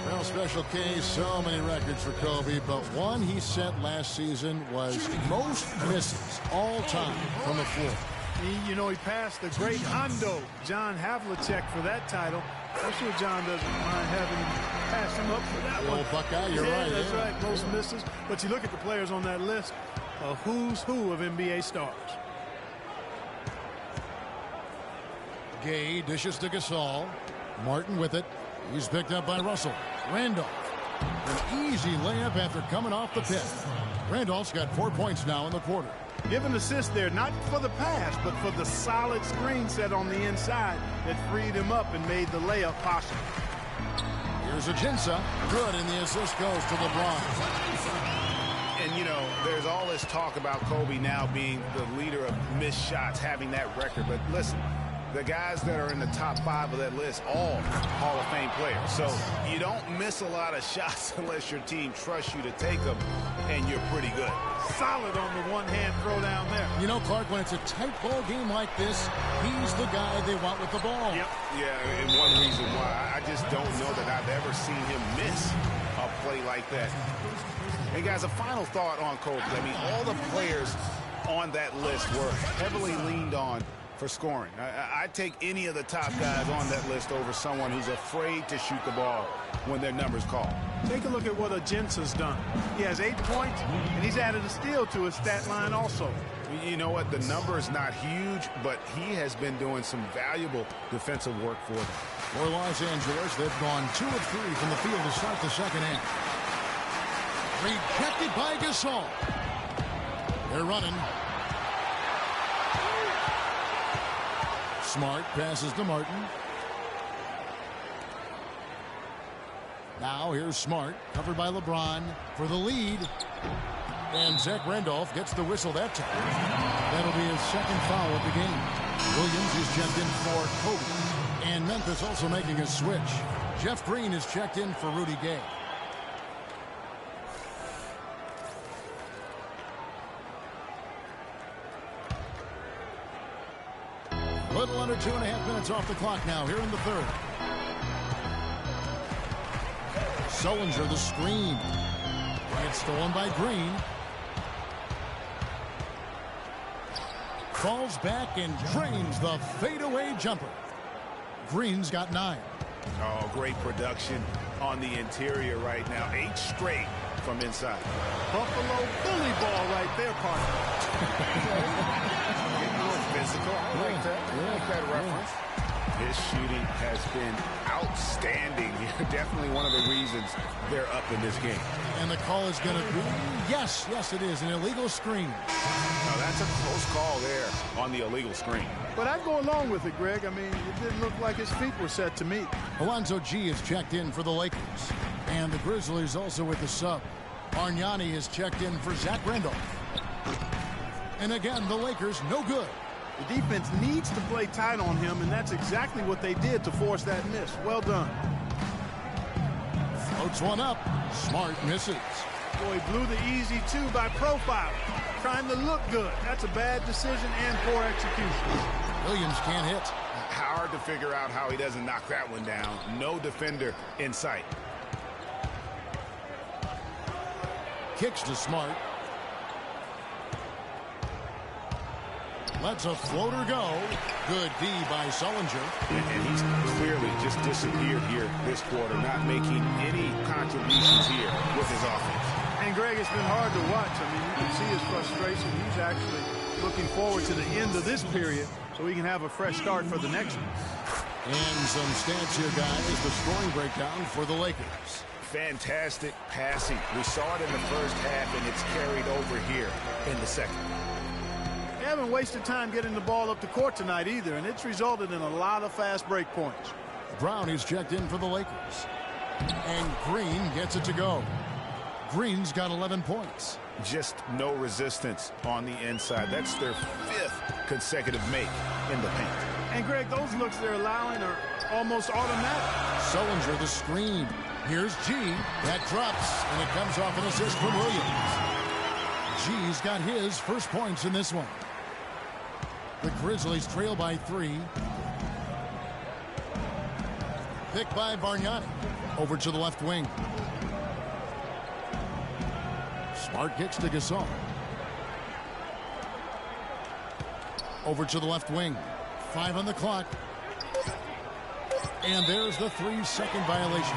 Well, Special K, so many records for Kobe, but one he set last season was most misses all time from the floor. You know, he passed the great Hondo, John Havlicek, for that title. I'm sure John doesn't mind having him pass him up for that one. Old Buckeye, you're yeah, right. That's yeah. right, most misses. But you look at the players on that list, a who's who of NBA stars. Gay dishes to Gasol. Martin with it. He's picked up by Russell. Randolph. An easy layup after coming off the pit. Randolph's got 4 points now in the quarter. Give an assist there, not for the pass, but for the solid screen set on the inside that freed him up and made the layup possible. Here's Ajinça. Good, and the assist goes to LeBron. And, you know, there's all this talk about Kobe now being the leader of missed shots, having that record. But listen, the guys that are in the top 5 of that list, all Hall of Fame players. So you don't miss a lot of shots unless your team trusts you to take them, and you're pretty good. Solid on the one-hand throw down there. You know, Clark, when it's a tight ball game like this, he's the guy they want with the ball. Yep. Yeah, and one reason why I just don't know that I've ever seen him miss a play like that. Hey, guys, a final thought on Kobe. I mean, all the players on that list were heavily leaned on for scoring. I'd take any of the top guys on that list over someone who's afraid to shoot the ball when their number's called. Take a look at what Ajinça's done. He has 8 points, and he's added a steal to his stat line also. You know what? The number is not huge, but he has been doing some valuable defensive work for them. For Los Angeles, they've gone 2 of 3 from the field to start the second half. Rejected by Gasol. They're running. Smart passes to Martin. Now here's Smart, covered by LeBron for the lead. And Zach Randolph gets the whistle that time. That'll be his second foul of the game. Williams is checked in for Kobe. And Memphis also making a switch. Jeff Green is checked in for Rudy Gay. A little under 2.5 minutes off the clock now here in the third. Sullinger the screen. It's stolen by Green. Falls back and drains the fadeaway jumper. Green's got 9. Oh, great production on the interior right now. 8 straight from inside. Buffalo bully ball right there, partner. Getting more physical. I like that. I like that reference. His shooting has been outstanding. Definitely one of the reasons they're up in this game. And the call is going to be, yes, it is, an illegal screen. Now, that's a close call there on the illegal screen. But I'd go along with it, Greg. I mean, it didn't look like his feet were set to me. Alonzo G is checked in for the Lakers. And the Grizzlies also with the sub. Bargnani is checked in for Zach Randolph. And again, the Lakers no good. The defense needs to play tight on him, and that's exactly what they did to force that miss. Well done. Floats one up. Smart misses. Boy, he blew the easy 2 by profile. Trying to look good. That's a bad decision and poor execution. Williams can't hit. Hard to figure out how he doesn't knock that one down. No defender in sight. Kicks to Smart. Lets a floater go. Good D by Sullinger. And he's clearly just disappeared here this quarter, not making any contributions here with his offense. And Greg, it's been hard to watch. I mean, you can see his frustration. He's actually looking forward to the end of this period so he can have a fresh start for the next one. And some stats here, guys. The scoring breakdown for the Lakers. Fantastic passing. We saw it in the first half, and it's carried over here in the second. They haven't wasted time getting the ball up the court tonight either, and it's resulted in a lot of fast break points. Brown is checked in for the Lakers. And Green gets it to go. Green's got 11 points. Just no resistance on the inside. That's their 5th consecutive make in the paint. And Greg, those looks they're allowing are almost automatic. Sullinger the screen. Here's G. That drops, and it comes off an assist from Williams. G's got his first points in this one. The Grizzlies trail by 3. Picked by Bargnani. Over to the left wing. Smart kicks to Gasol. Over to the left wing. 5 on the clock. And there's the 3-second violation.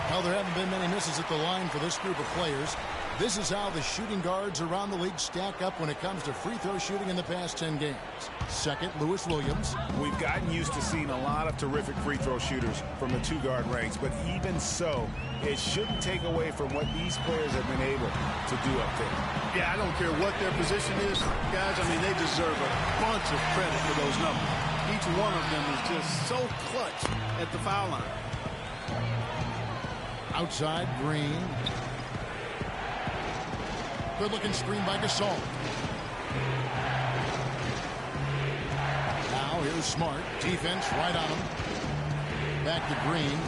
Well, there haven't been many misses at the line for this group of players. This is how the shooting guards around the league stack up when it comes to free throw shooting in the past 10 games. Second, Lewis Williams. We've gotten used to seeing a lot of terrific free throw shooters from the two-guard ranks, but even so, it shouldn't take away from what these players have been able to do up there. Yeah, I don't care what their position is, guys. I mean, they deserve a bunch of credit for those numbers. Each one of them is just so clutch at the foul line. Outside, Green. Good-looking screen by Gasol. Now here's Smart. Defense right on him. Back to Green.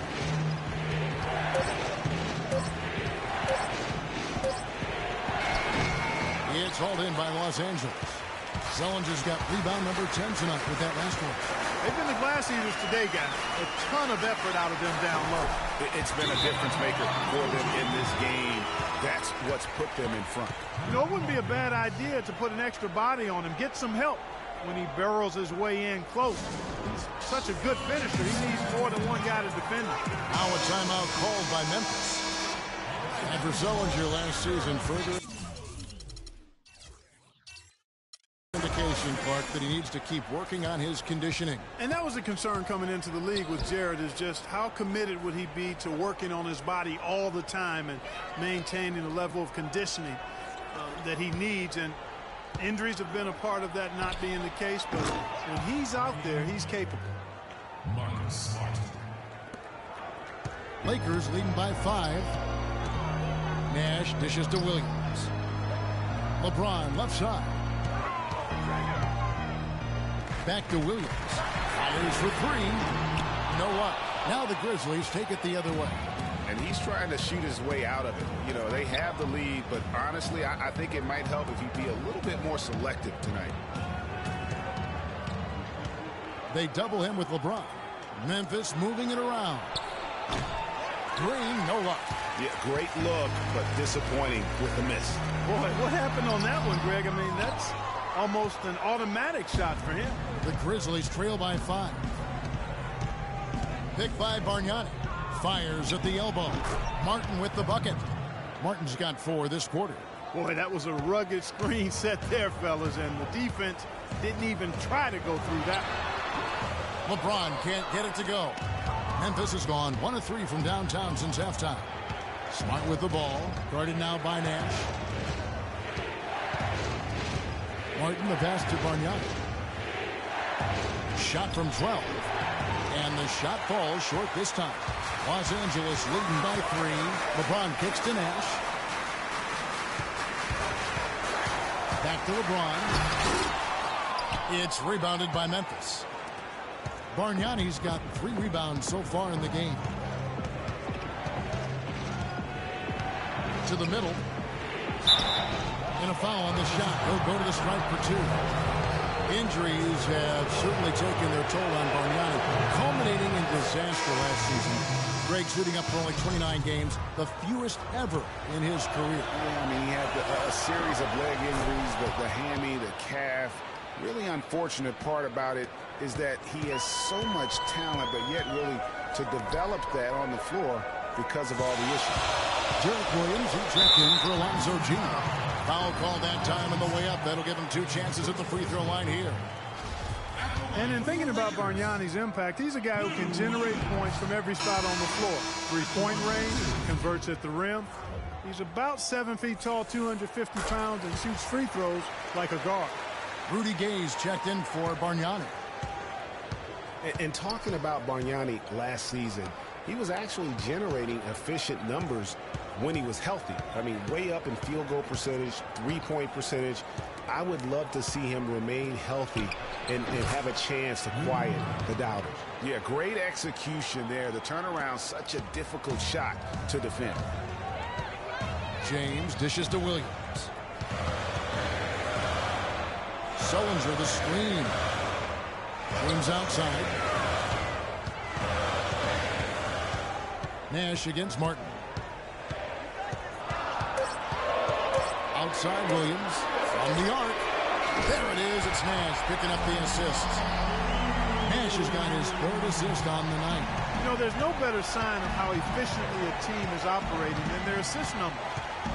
It's hauled in by Los Angeles. Zellinger's got rebound number 10 tonight with that last one. They've been the glass eaters today, guys. A ton of effort out of them down low. It's been a difference maker for them in this game. That's what's put them in front. You know, it wouldn't be a bad idea to put an extra body on him, get some help when he barrels his way in close. He's such a good finisher. He needs more than one guy to defend him. Now a timeout called by Memphis. And for Zellinger last season, further indication, Clark, that he needs to keep working on his conditioning. And that was a concern coming into the league with Jared, is just how committed would he be to working on his body all the time and maintaining the level of conditioning that he needs. And injuries have been a part of that not being the case, but when he's out there, he's capable. Marcus Smart. Lakers leading by 5. Nash dishes to Williams. LeBron left side. Back to Williams. Fires for 3. No luck. Now the Grizzlies take it the other way. And he's trying to shoot his way out of it. You know, they have the lead, but honestly, I think it might help if he be a little bit more selective tonight. They double him with LeBron. Memphis moving it around. Green, no luck. Yeah, great look, but disappointing with the miss. Boy, what happened on that one, Greg? I mean, that's almost an automatic shot for him. The Grizzlies trail by 5. Picked by Bargnani. Fires at the elbow. Martin with the bucket. Martin's got 4 this quarter. Boy, that was a rugged screen set there, fellas, and the defense didn't even try to go through that. LeBron can't get it to go. Memphis has gone 1 of 3 from downtown since halftime. Smart with the ball. Guarded now by Nash. Martin, the pass to Bargnani. Shot from 12. And the shot falls short this time. Los Angeles leading by 3. LeBron kicks to Nash. Back to LeBron. It's rebounded by Memphis. Bargnani's got 3 rebounds so far in the game. To the middle. And a foul on the shot. He'll go to the strike for 2. Injuries have certainly taken their toll on Bargnani, culminating in disaster last season. Greg suiting up for only 29 games, the fewest ever in his career. Yeah, I mean, he had a series of leg injuries, the hammy, the calf. Really unfortunate part about it is that he has so much talent, but yet really to develop that on the floor because of all the issues. Derek Williams, he checked in for Alonzo Gino. Foul call that time on the way up. That'll give him 2 chances at the free throw line here. And in thinking about Bargnani's impact, he's a guy who can generate points from every spot on the floor. 3-point range, converts at the rim. He's about 7 feet tall, 250 pounds, and shoots free throws like a guard. Rudy Gay's checked in for Bargnani. And talking about Bargnani last season, he was actually generating efficient numbers when he was healthy. I mean, way up in field goal percentage, 3-point percentage. I would love to see him remain healthy and have a chance to quiet the doubters. Yeah, great execution there. The turnaround, such a difficult shot to defend. James dishes to Williams. Zellinger the screen. James outside. Nash against Martin. Outside Williams from the arc. There it is. It's Nash picking up the assist. Nash has got his 3rd assist on the night. You know, there's no better sign of how efficiently a team is operating than their assist numbers.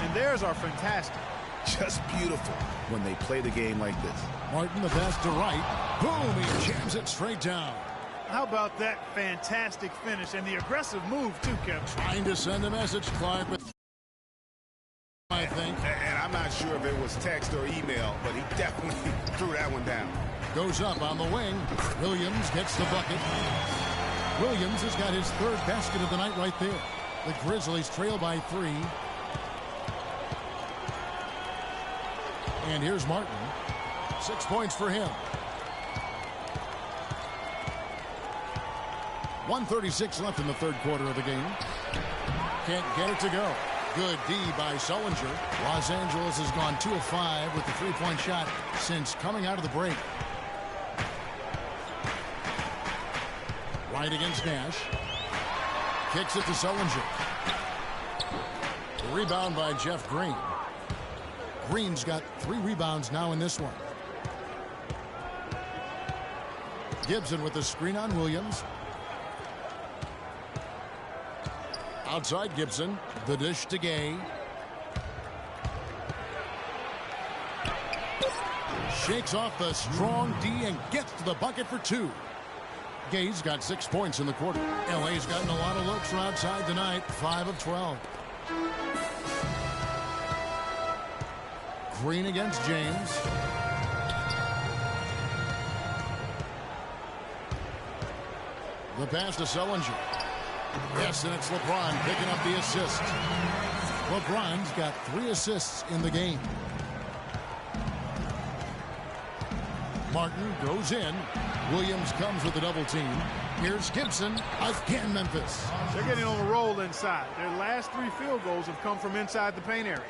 And theirs are fantastic. Just beautiful when they play the game like this. Martin, the pass to right. Boom, he jams it straight down. How about that fantastic finish and the aggressive move, too, Kevin? Trying to send a message, Clark, but I think. And I'm not sure if it was text or email, but he definitely threw that one down. Goes up on the wing. Williams gets the bucket. Williams has got his 3rd basket of the night right there. The Grizzlies trail by 3. And here's Martin. 6 points for him. 1:36 left in the 3rd quarter of the game. Can't get it to go. Good D by Sullinger. Los Angeles has gone 2 of 5 with the 3-point shot since coming out of the break. Right against Nash. Kicks it to Sullinger. The rebound by Jeff Green. Green's got 3 rebounds now in this one. Gibson with the screen on Williams. Outside Gibson. The dish to Gay. Shakes off the strong D and gets to the bucket for 2. Gay's got 6 points in the quarter. LA's gotten a lot of looks from outside tonight. 5 of 12. Green against James. The pass to Sullinger. Yes, and it's LeBron picking up the assist. LeBron's got 3 assists in the game. Martin goes in. Williams comes with a double team. Here's Gibson. Again, Memphis. They're getting on a roll inside. Their last 3 field goals have come from inside the paint area.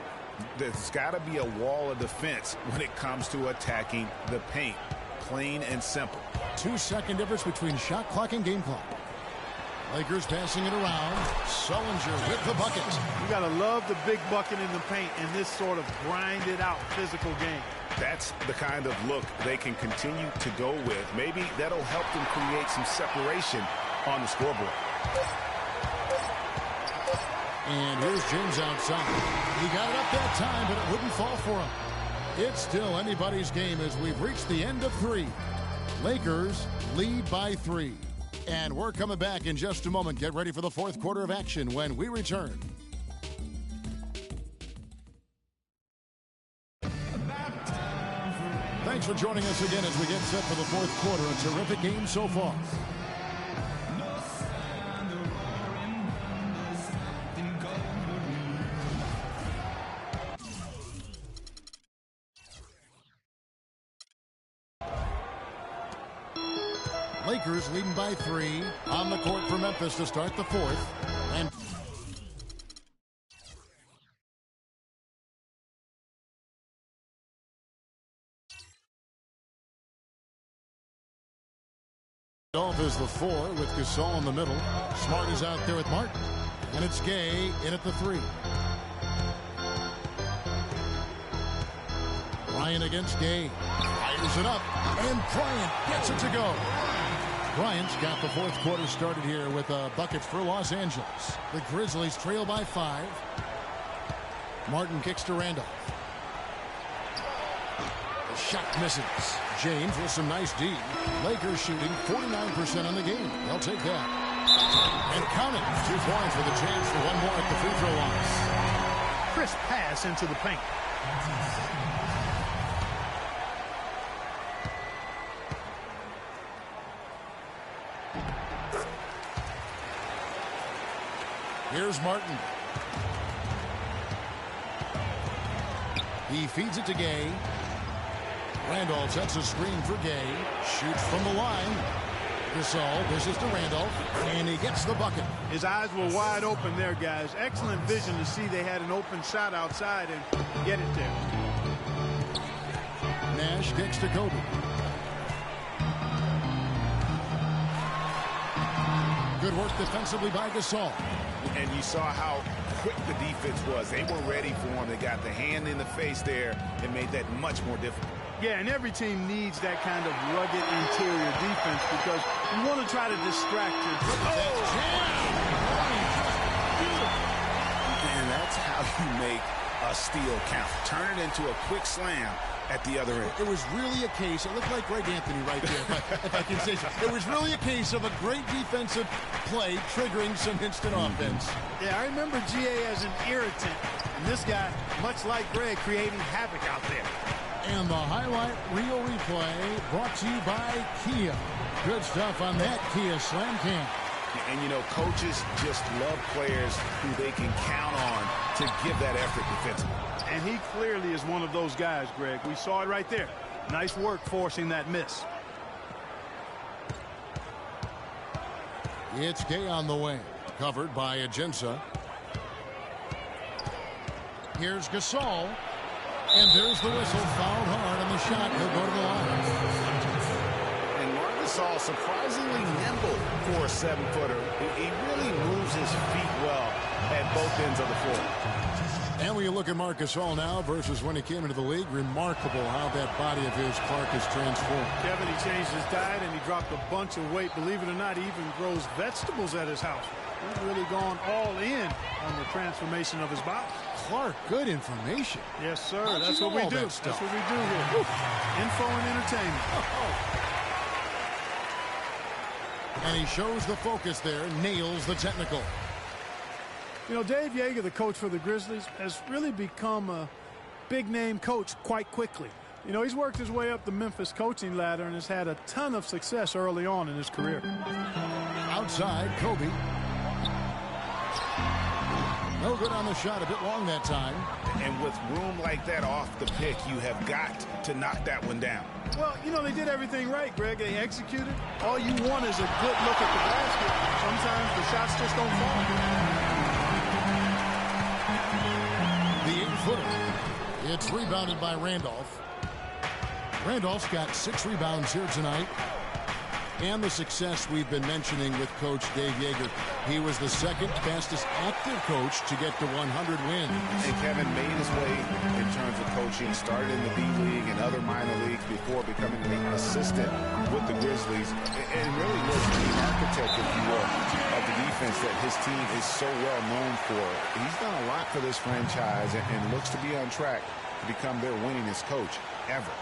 There's got to be a wall of defense when it comes to attacking the paint. Plain and simple. 2-second difference between shot clock and game clock. Lakers passing it around. Sullinger with the bucket. You got to love the big bucket in the paint in this sort of grinded out physical game. That's the kind of look they can continue to go with. Maybe that'll help them create some separation on the scoreboard. And here's James outside. He got it up that time, but it wouldn't fall for him. It's still anybody's game as we've reached the end of 3. Lakers lead by 3. And we're coming back in just a moment. Get ready for the 4th quarter of action when we return. Thanks for joining us again as we get set for the 4th quarter. A terrific game so far. Lakers leading by 3 on the court for Memphis to start the 4th. And Dolph is the 4 with Gasol in the middle. Smart is out there with Martin. And it's Gay in at the 3. Bryant against Gay. Fires it up. And Bryant gets it to go. Bryant's got the 4th quarter started here with a bucket for Los Angeles. The Grizzlies trail by 5. Martin kicks to Randolph. The shot misses. James with some nice D. Lakers shooting 49% on the game. They'll take that. And count it. 2 points with a chance for one more at the free throw line. Crisp pass into the paint. Here's Martin. He feeds it to Gay. Randolph sets a screen for Gay. Shoots from the line. Gasol dishes to Randolph. And he gets the bucket. His eyes were wide open there, guys. Excellent vision to see they had an open shot outside and get it there. Nash kicks to Kobe. Good work defensively by Gasol. And you saw how quick the defense was. They were ready for him. They got the hand in the face there and made that much more difficult. Yeah, and every team needs that kind of rugged interior defense because you want to try to distract your... And that's how you make a steal count. Turn it into a quick slam at the other end. It was really a case, it looked like Greg Anthony right there, if I can say so. It was really a case of a great defensive play triggering some instant offense. Yeah, I remember GA as an irritant. And this guy, much like Greg, creating havoc out there. And the highlight reel replay brought to you by Kia. Good stuff on that Kia Slam Cam. And, you know, coaches just love players who they can count on to give that effort defensively. And he clearly is one of those guys, Greg. We saw it right there. Nice work forcing that miss. It's Gay on the way. Covered by Ajinça. Here's Gasol. And there's the whistle. Fouled hard on the shot. He'll go to the line. And Marc Gasol surprisingly nimble for a 7-footer. He really moves his feet well at both ends of the floor. And when you look at Marc Gasol now versus when he came into the league, remarkable how that body of his, Clark, has transformed. Kevin, he changed his diet and he dropped a bunch of weight. Believe it or not, he even grows vegetables at his house. He's really gone all in on the transformation of his body. Clark, good information. Yes, sir. That's what we do. That's what we do here. Info and entertainment. And he shows the focus there, nails the technical. You know, Dave Joerger, the coach for the Grizzlies, has really become a big-name coach quite quickly. You know, he's worked his way up the Memphis coaching ladder and has had a ton of success early on in his career. Outside, Kobe. No good on the shot, a bit long that time. And with room like that off the pick, you have got to knock that one down. Well, you know, they did everything right, Greg. They executed. All you want is a good look at the basket. Sometimes the shots just don't fall. The 8-footer. It's rebounded by Randolph. Randolph's got 6 rebounds here tonight. And the success we've been mentioning with Coach Dave Joerger. He was the second fastest active coach to get to 100 wins. And Kevin made his way in terms of coaching. Started in the D-League and other minor leagues before becoming an assistant with the Grizzlies. And really was the architect, if you will, of the defense that his team is so well known for. He's done a lot for this franchise and looks to be on track to become their winningest coach ever.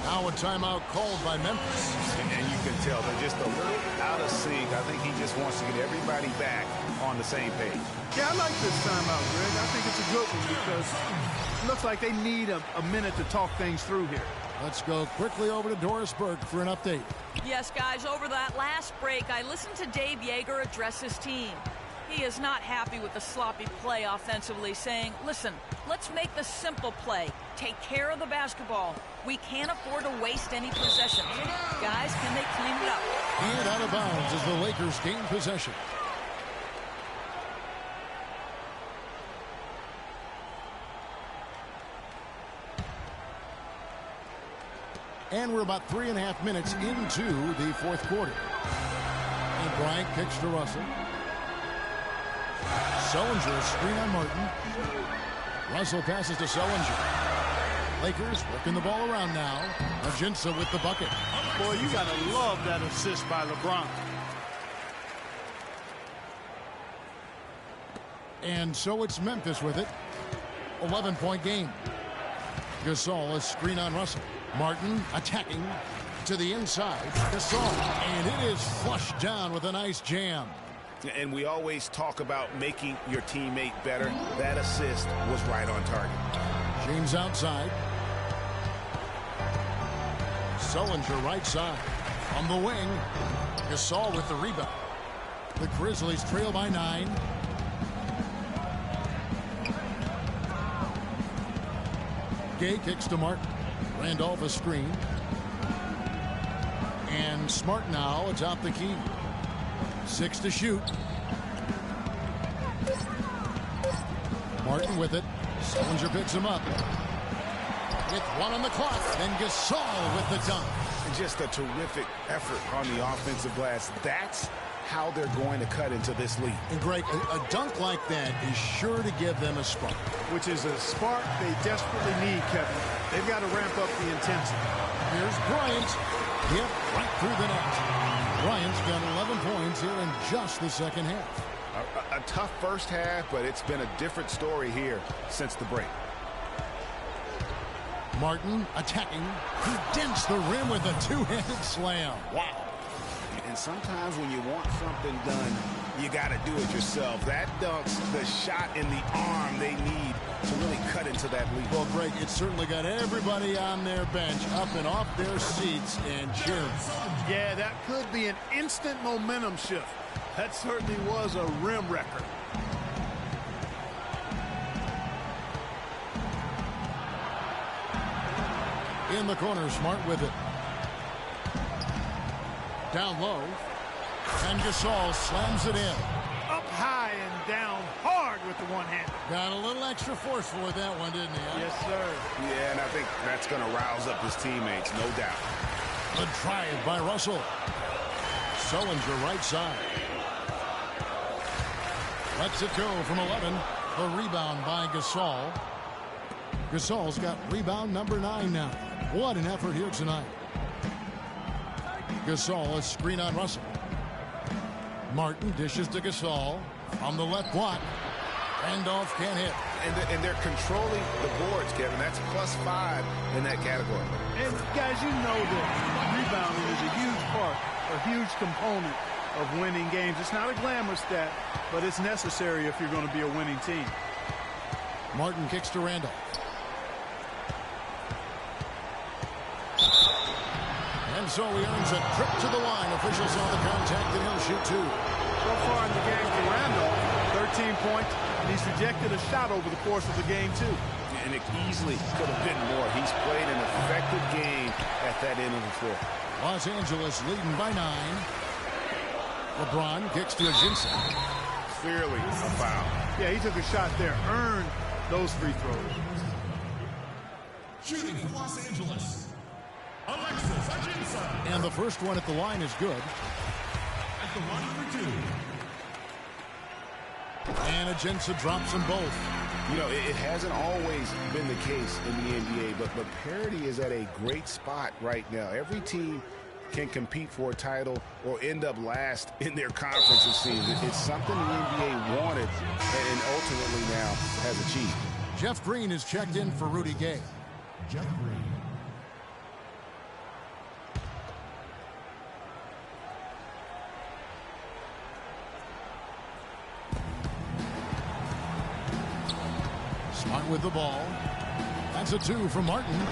Now a timeout called by Memphis. And you can tell they're just a little out of sync. I think he just wants to get everybody back on the same page. Yeah, I like this timeout, Greg. I think it's a good one because it looks like they need a minute to talk things through here. Let's go quickly over to Doris Burke for an update. Yes, guys, over that last break, I listened to Dave Joerger address his team. He is not happy with the sloppy play offensively, saying, listen, let's make the simple play. Take care of the basketball. We can't afford to waste any possessions. Guys, can they clean it up? And out of bounds as the Lakers gain possession. And we're about 3.5 minutes into the fourth quarter. And Bryant kicks to Russell. Sullinger, screen on Martin. Russell passes to Sullinger. Lakers working the ball around now. Ajinça with the bucket. Boy, you got to love that assist by LeBron. And so it's Memphis with it. 11-point game. Gasol, a screen on Russell. Martin attacking to the inside. Gasol, and it is flushed down with a nice jam. And we always talk about making your teammate better. That assist was right on target. James outside. Sullinger right side. On the wing. Gasol with the rebound. The Grizzlies trail by 9. Gay kicks to Martin. Randolph a screen. And Smart now atop the key. 6 to shoot. Martin with it. Sullinger picks him up. With 1 on the clock. Then Gasol with the dunk. Just a terrific effort on the offensive glass. That's how they're going to cut into this lead. And Greg, a dunk like that is sure to give them a spark. Which is a spark they desperately need, Kevin. They've got to ramp up the intensity. Here's Bryant. Hit right through the net. Bryant's got 11 points here in just the second half. A tough first half, but it's been a different story here since the break. Martin attacking. He dents the rim with a two-handed slam. Wow. And sometimes when you want something done, you got to do it yourself. That dunk's the shot in the arm they need to really cut into that lead. Well, Greg, it certainly got everybody on their bench up and off their seats and cheering. Yeah, that could be an instant momentum shift. That certainly was a rim record. In the corner, Smart with it. Down low. And Gasol slams it in. Up high and down hard with the one-hand. Got a little extra forceful with that one, didn't he? Huh? Yes, sir. Yeah, and I think that's going to rouse up his teammates, no doubt. The drive by Russell. Sullinger right side. Lets it go from 11. The rebound by Gasol. Gasol's got rebound number 9 now. What an effort here tonight. Gasol, a screen on Russell. Martin dishes to Gasol on the left block. Randolph can't hit. And they're controlling the boards, Kevin. That's +5 in that category. And guys, you know that rebounding is a huge part, a huge component of winning games. It's not a glamour stat, but it's necessary if you're going to be a winning team. Martin kicks to Randolph. And so he earns a trip to the line. Officials saw the contact, and he'll shoot 2. So far in the game for Randolph, 13 points, and he's rejected a shot over the course of the game, too. And it easily could have been more. He's played an effective game at that end of the floor. Los Angeles leading by 9. LeBron kicks to Ajinça. Clearly a foul. Yeah, he took a shot there. Earned those free throws. Shooting for Los Angeles, Alexis Ajinça. And the first one at the line is good. At the line for 2. And Ajinça drops them both. You know, it hasn't always been the case in the NBA, but parity is at a great spot right now. Every team can compete for a title or end up last in their conference, it seems. It's something the NBA wanted and ultimately now has achieved. Jeff Green is checked in for Rudy Gay. Jeff Green. Smart with the ball. That's a 2 from Martin.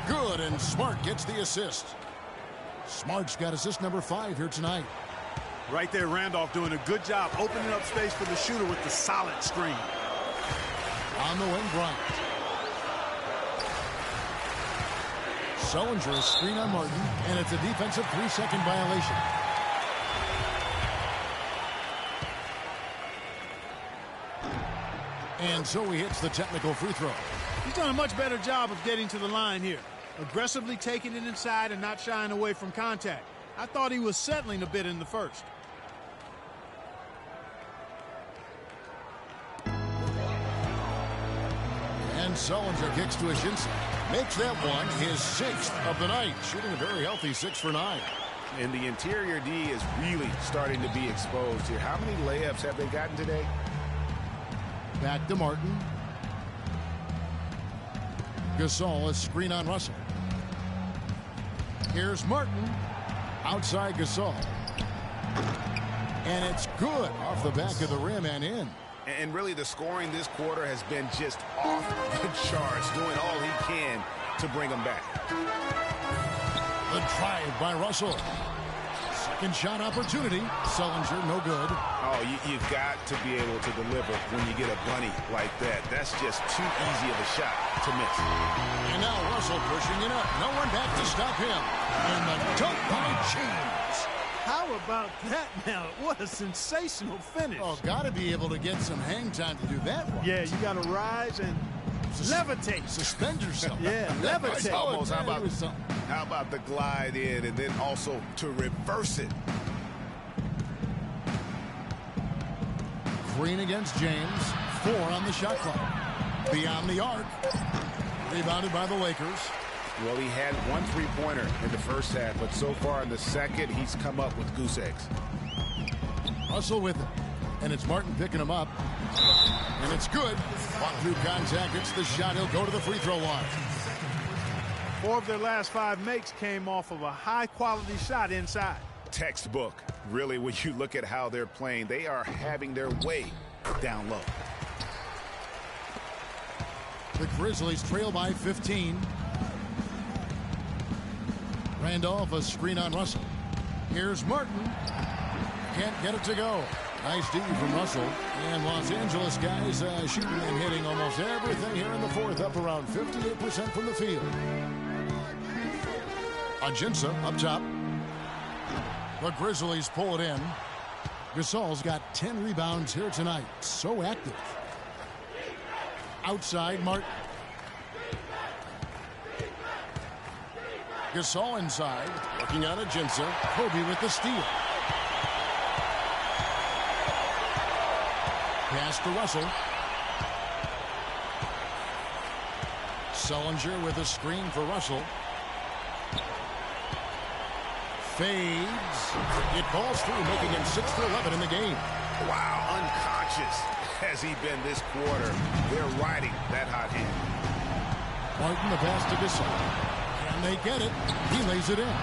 Good, and Smart gets the assist. Smart's got assist number 5 here tonight. Right there, Randolph doing a good job opening up space for the shooter with the solid screen. On the wing, Bryant. Sullinger, a screen on Martin, and it's a defensive 3-second violation. And so he hits the technical free throw. He's done a much better job of getting to the line here. Aggressively taking it inside and not shying away from contact. I thought he was settling a bit in the first. And Sullinger kicks to Ajinça. Makes that one his 6th of the night. Shooting a very healthy 6 for 9. And the interior D is really starting to be exposed here. How many layups have they gotten today? Back to Martin. Gasol, a screen on Russell. Here's Martin. Outside Gasol. And it's good off the back of the rim and in. And really the scoring this quarter has been just off the charts, doing all he can to bring them back. The drive by Russell. Second shot opportunity. Sullinger, no good. Oh, you've got to be able to deliver when you get a bunny like that. That's just too easy of a shot to miss. And now Russell pushing it up. No one back to stop him. And the dunk by James. How about that now? What a sensational finish. Oh, got to be able to get some hang time to do that one. Yeah, you got to rise and levitate. Suspend yourself. Yeah, levitate. Almost. How about the glide in and then also to reverse it? Green against James. 4 on the shot clock. Beyond the arc. Rebounded by the Lakers. Well, he had 1 3-pointer in the first half, but so far in the second, he's come up with goose eggs. Russell with it. And it's Martin picking him up. And it's good. Walk through contact. It's the shot. He'll go to the free throw line. 4 of their last 5 makes came off of a high-quality shot inside. Textbook. Really, when you look at how they're playing, they are having their way down low. The Grizzlies trail by 15. Randolph, a screen on Russell. Here's Martin. Can't get it to go. Nice D from Russell. And Los Angeles guys shooting and hitting almost everything here in the fourth, up around 58% from the field. Ajinça up top. The Grizzlies pull it in. Gasol's got 10 rebounds here tonight. So active. Outside, Martin. Gasol inside. Working on Ajinça. Kobe with the steal. Pass to Russell. Sullinger with a screen for Russell. Fades. It falls through, making him 6 for 11 in the game. Wow, unconscious has he been this quarter. They're riding that hot hand. Martin, the pass to Gasol. Can they get it? He lays it in.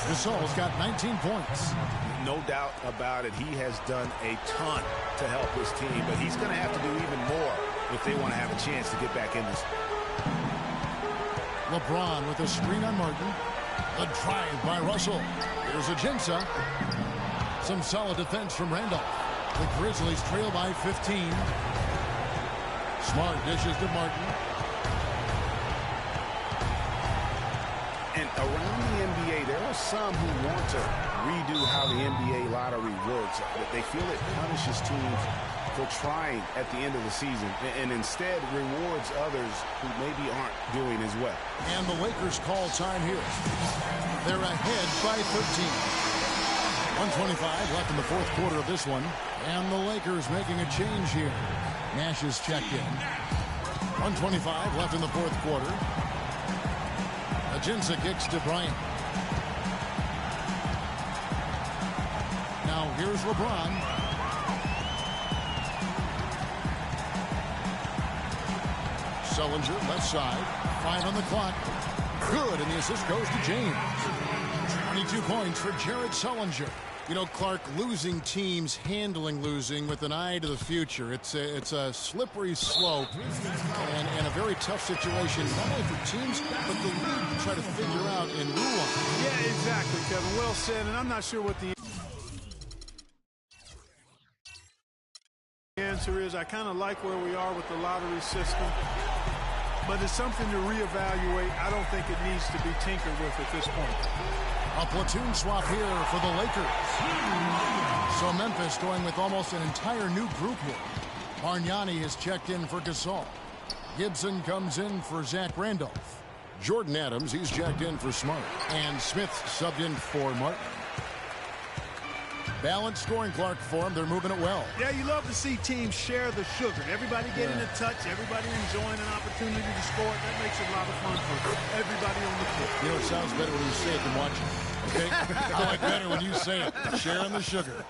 Gasol's got 19 points. No doubt about it. He has done a ton to help his team, but he's going to have to do even more if they want to have a chance to get back in this. LeBron with a screen on Martin. A drive by Russell. Here's Ajinça. Some solid defense from Randolph. The Grizzlies trail by 15. Smart dishes to Martin. And around the NBA, there are some who want to redo how the NBA lottery works. They feel it punishes teams for trying at the end of the season and instead rewards others who maybe aren't doing as well. And the Lakers call time here. They're ahead by 13. 125 left in the fourth quarter of this one. And the Lakers making a change here. Nash is checked in. 125 left in the fourth quarter. Ajinça kicks to Bryant. Now here's LeBron. Sullinger left side. 5 on the clock. Good, and the assist goes to James. 22 points for Jared Sullinger. You know, Clark, losing teams handling losing with an eye to the future. It's a slippery slope and a very tough situation, not only for teams, but the league to try to figure out and rule on. Yeah, exactly, Kevin. Well said, and I'm not sure what the answer is. I kind of like where we are with the lottery system, but it's something to reevaluate. I don't think it needs to be tinkered with at this point. A platoon swap here for the Lakers. So Memphis going with almost an entire new group here. Bargnani is checked in for Gasol. Gibson comes in for Zach Randolph. Jordan Adams, he's checked in for Smart. And Smith subbed in for Martin. Balanced scoring, Clark, for them. They're moving it well. Yeah, you love to see teams share the sugar. Everybody getting a touch, everybody enjoying an opportunity to score. That makes it a lot of fun for everybody on the court. You know, it sounds better when you say it than watch it. Okay? I like better when you say it. Sharing the sugar.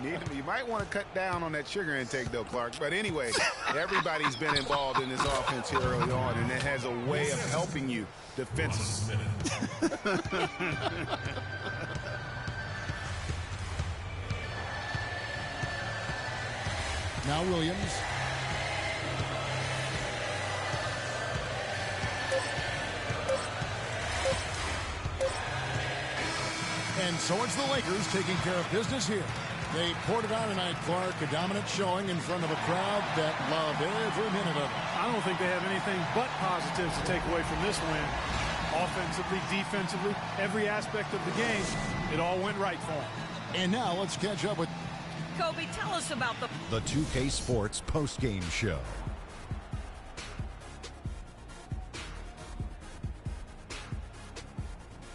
You might want to cut down on that sugar intake, though, Clark. But anyway, everybody's been involved in this offense here early on, and it has a way of helping you defensively. Now Williams. And so it's the Lakers taking care of business here. They poured it on tonight, Clark. A dominant showing in front of a crowd that loved every minute of it. I don't think they have anything but positives to take away from this win. Offensively, defensively, every aspect of the game, it all went right for them. And now let's catch up with Kobe, tell us about the 2K Sports post-game show.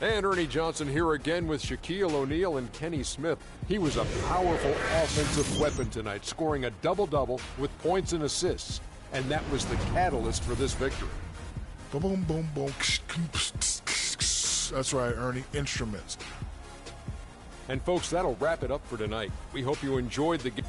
And Ernie Johnson here again with Shaquille O'Neal and Kenny Smith. He was a powerful offensive weapon tonight, scoring a double-double with points and assists. And that was the catalyst for this victory. Boom, boom, boom, boom. That's right, Ernie. Instruments. And folks, that'll wrap it up for tonight. We hope you enjoyed the game.